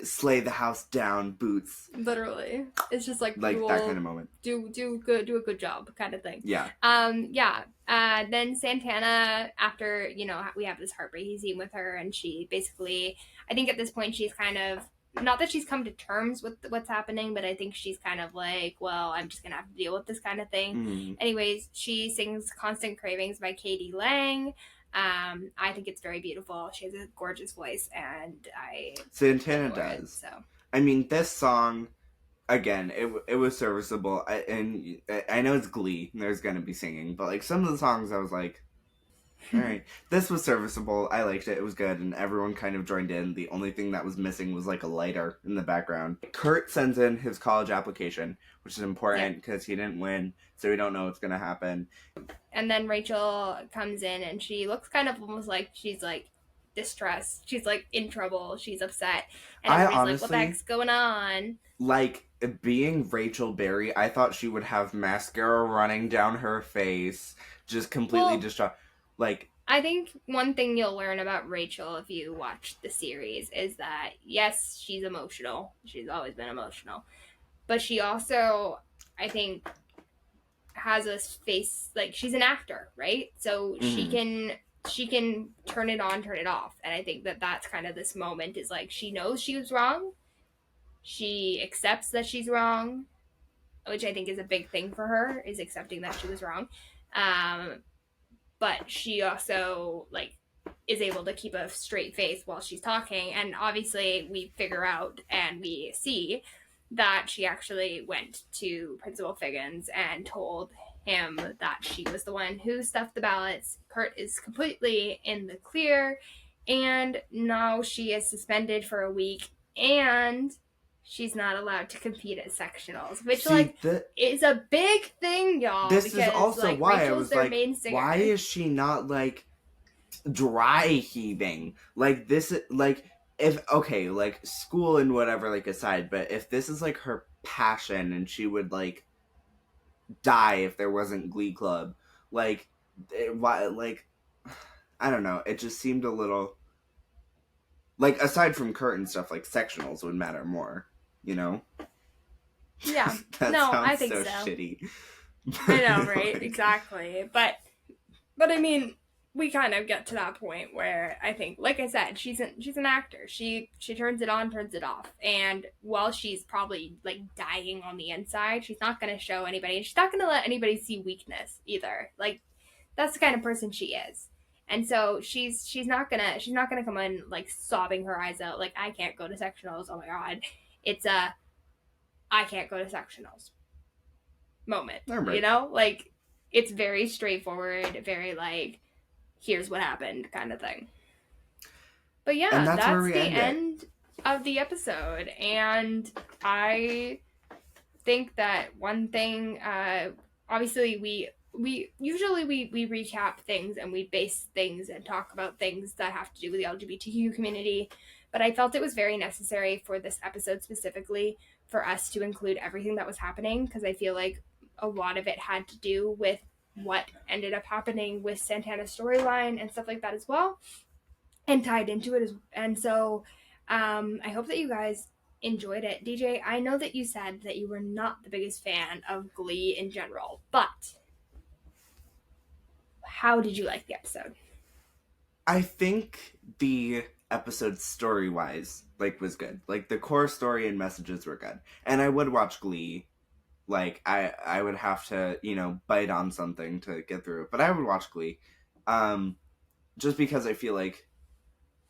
slay the house down, boots. Literally. It's just like rule, that kind of moment. Do a good job kind of thing. Yeah. Then Santana, after, you know, we have this heartbreaking scene with her, and she basically, I think at this point she's kind of, not that she's come to terms with what's happening, but I think she's kind of like, well, I'm just gonna have to deal with this kind of thing. Anyways, she sings Constant Cravings by Katie Lang. I think it's very beautiful. She has a gorgeous voice, and Santana does. So I mean, this song, again, it was serviceable. And I know it's Glee, and there's gonna be singing, but like some of the songs, I was like, all right, this was serviceable. I liked it. It was good, and everyone kind of joined in. The only thing that was missing was like a lighter in the background. Kurt sends in his college application, which is important because he didn't win, so we don't know what's gonna happen. And then Rachel comes in, and she looks kind of almost like she's like distressed. She's like in trouble. She's upset, and everybody's honestly, like, "What the heck's going on?" Like, being Rachel Berry, I thought she would have mascara running down her face, just completely distraught. Like, I think one thing you'll learn about Rachel if you watch the series is that, yes, she's emotional. She's always been emotional. But she also, I think, has a face, like, she's an actor, right? So she can turn it on, turn it off. And I think that that's kind of this moment is, like, she knows she was wrong, She accepts that she's wrong, which I think is a big thing for her, is accepting that she was wrong. Um, but she also like is able to keep a straight face while she's talking, and obviously we figure out and we see that she actually went to Principal Figgins and told him that she was the one who stuffed the ballots. Kurt is completely in the clear, and now she is suspended for a week, and she's not allowed to compete at sectionals, which See, like is a big thing, y'all, this is because also like why I Rachel's was their like, main singer. why is she not like dry heaving? Like this, like if okay, like school and whatever, like aside, but if this is like her passion and she would like die if there wasn't Glee Club, like why, like I don't know, it just seemed a little like aside from curtain stuff, like sectionals would matter more, you know? Yeah. That No, I sounds think so so. shitty. I know, right? Like, Exactly. But I mean, we kind of get to that point where I think, like I said, she's an actor. She turns it on, turns it off. And while she's probably like dying on the inside, she's not gonna show anybody, and she's not gonna let anybody see weakness either. Like that's the kind of person she is. And so she's not gonna come in like sobbing her eyes out like I can't go to sectionals. Oh my god. It's a I can't go to sectionals moment. all right. You know? Like it's very straightforward, very like here's what happened kind of thing. But And yeah, that's where that's we the end it. end of the episode. And I think that one thing, obviously we usually we recap things and we base things and talk about things that have to do with the LGBTQ community. But I felt it was very necessary for this episode specifically for us to include everything that was happening because I feel like a lot of it had to do with what ended up happening with Santana's storyline and stuff like that as well, and tied into it as and so I hope that you guys enjoyed it. DJ, I know that you said that you were not the biggest fan of Glee in general, but how did you like the episode? I think the episode story wise, like, was good. Like the core story and messages were good. And I would watch Glee. Like I would have to, you know, bite on something to get through it. But I would watch Glee. Um just because I feel like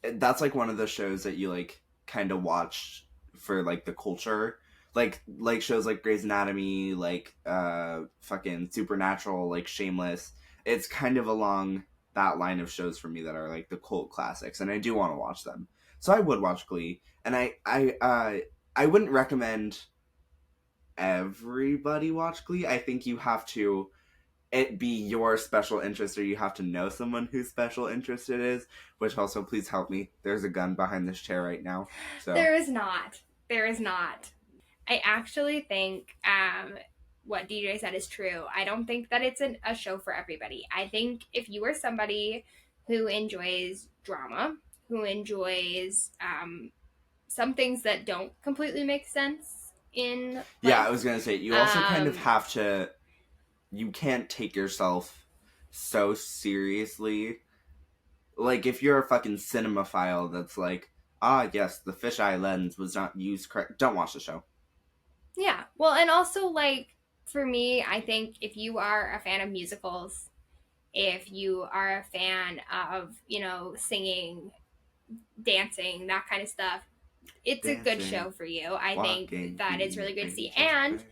that's like one of the shows that you like kind of watch for like the culture, like shows like Grey's Anatomy, like fucking Supernatural, like Shameless. It's kind of along that line of shows for me that are like the cult classics, and I do want to watch them. So I would watch Glee, and I wouldn't recommend everybody watch Glee. I think you have to it be your special interest, or you have to know someone whose special interest it is, which also please help me, there's a gun behind this chair right now, so There is not. There is not. I actually think what DJ said is true. I don't think that it's a show for everybody. I think if you are somebody who enjoys drama, who enjoys some things that don't completely make sense in yeah, life, I was gonna say you also kind of um, have to, you can't take yourself so seriously. Like if you're a fucking cinemaphile that's like, ah yes, the fisheye lens was not used correct, don't watch the show. yeah. Well, and also like for me, I think if you are a fan of musicals, if you are a fan of, singing, dancing, that kind of stuff, it's a good Dancing, show for you. I think walking that it's in really good to see. angels' And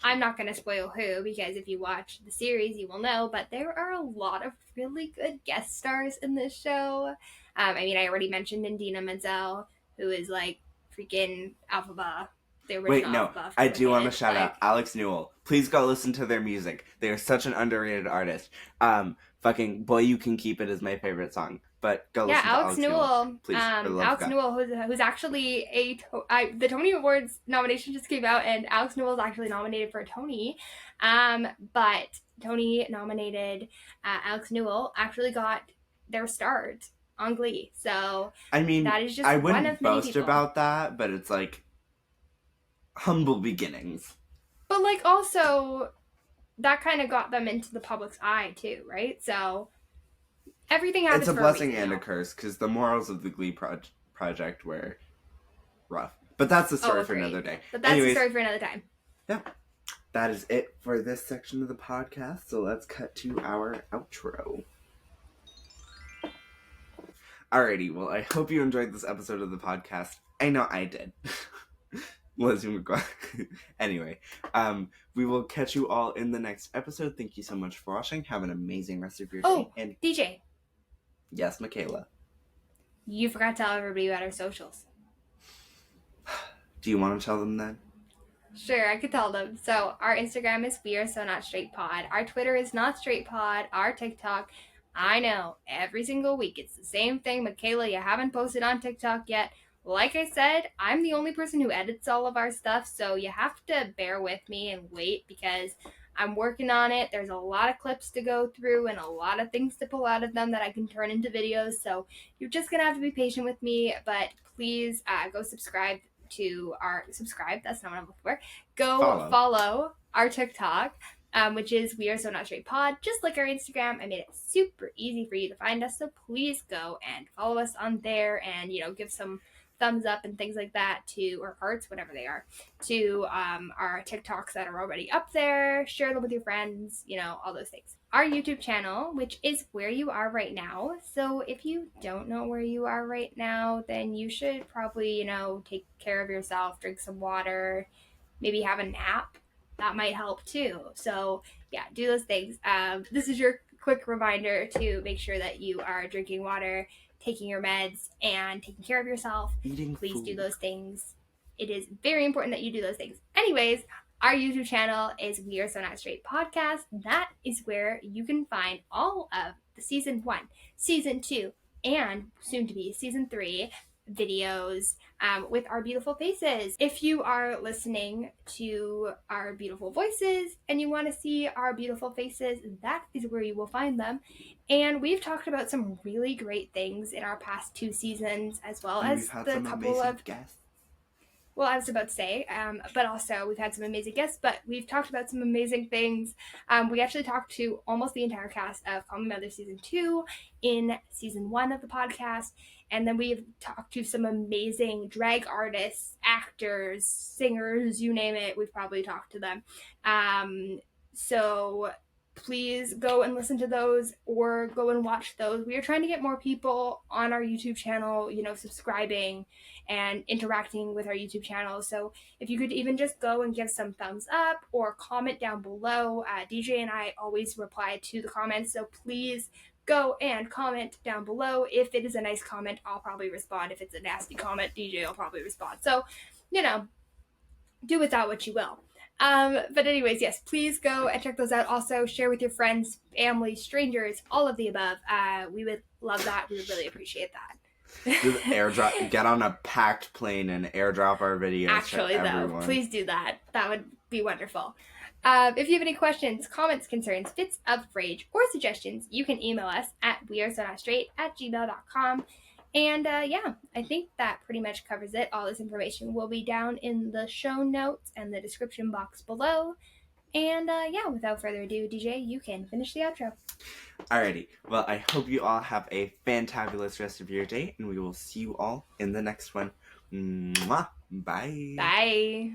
I'm furniture. not going to spoil who because if you watch the series, you will know. But there are a lot of really good guest stars in this show. I mean, I already mentioned Indina Menzel, who is like freaking Alphaba, the Wait, original no, Alphaba I from do want to Wicked. shout out Like, Alex Newell. Please go listen to their music. They are such an underrated artist. Fucking Boy You Can Keep It is my favorite song. But go yeah, listen to Alex Newell, please, for the love of Alex God. Newell, who's actually the Tony Awards nomination just came out, and Alex Newell is actually nominated for a Tony. But Tony nominated Alex Newell actually got their start on Glee, so I mean, that is just I one wouldn't of many boast people. about that, but it's like humble beginnings. But like also that kind of got them into the public's eye too, right? So everything It's happens a for a blessing reason, and a y'all. curse because the morals of the Glee project were rough. But that's the story for another day. But that's the story for another time. Yeah. That is it for this section of the podcast. So let's cut to our outro. Alrighty, well, I hope you enjoyed this episode of the podcast. I know I did. Anyway, we will catch you all in the next episode. Thank you so much for watching. Have an amazing rest of your day. Oh, and DJ. Yes, Michaela. You forgot to tell everybody about our socials. Do you want to tell them then? Sure, I could tell them. So our Instagram is We Are So Not Straight Pod. Our Twitter is Not Straight Pod. Our TikTok, I know, every single week it's the same thing. Michaela, you haven't posted on TikTok yet. Like I said, I'm the only person who edits all of our stuff, so you have to bear with me and wait because I'm working on it. There's a lot of clips to go through and a lot of things to pull out of them that I can turn into videos, so you're just going to have to be patient with me, but please go subscribe to our that's not what I'm looking for. Go follow our TikTok, which is We Are So Not Straight Pod. Just like our Instagram, I made it super easy for you to find us, so please go and follow us on there and give some thumbs up and things like that to, or hearts, whatever they are, to our TikToks that are already up there. Share them with your friends, all those things. Our YouTube channel, which is Where You Are Right Now. So if you don't know where you are right now, then you should probably, take care of yourself, drink some water, maybe have a nap. That might help too. So yeah, do those things. This is your quick reminder to make sure that you are drinking water, taking your meds, and taking care of yourself. Please do those things. It is very important that you do those things. Anyways, our YouTube channel is We Are So Not Straight Podcast. That is where you can find all of the season 1, season 2, and soon to be season 3 videos with our beautiful faces. If you are listening to our beautiful voices and you want to see our beautiful faces, that is where you will find them. And we've talked about some really great things in our past 2 seasons, as well as the couple of guests. Well, I was about to say, but also we've had some amazing guests, but we've talked about some amazing things. We actually talked to almost the entire cast of Call Me Mother Season 2 in Season 1 of the podcast. And then we've talked to some amazing drag artists, actors, singers, you name it. We've probably talked to them. So please go and listen to those or go and watch those. We are trying to get more people on our YouTube channel, subscribing and interacting with our YouTube channel. So if you could even just go and give some thumbs up or comment down below. DJ and I always reply to the comments, so please go and comment down below. If it is a nice comment, I'll probably respond. If it's a nasty comment, DJ will probably respond. So, do with that what you will. But anyways, yes, please go and check those out. Also, share with your friends, family, strangers, all of the above. We would love that. We would really appreciate that. Just airdrop, get on a packed plane and airdrop our videos. Actually, though, please do that. That would be wonderful. If you have any questions, comments, concerns, fits of rage, or suggestions, you can email us at wearesonotstraight@gmail.com. And yeah, I think that pretty much covers it. All this information will be down in the show notes and the description box below. And yeah, without further ado, DJ, you can finish the outro. Alrighty. Well, I hope you all have a fantabulous rest of your day, and we will see you all in the next one. Mwah. Bye. Bye.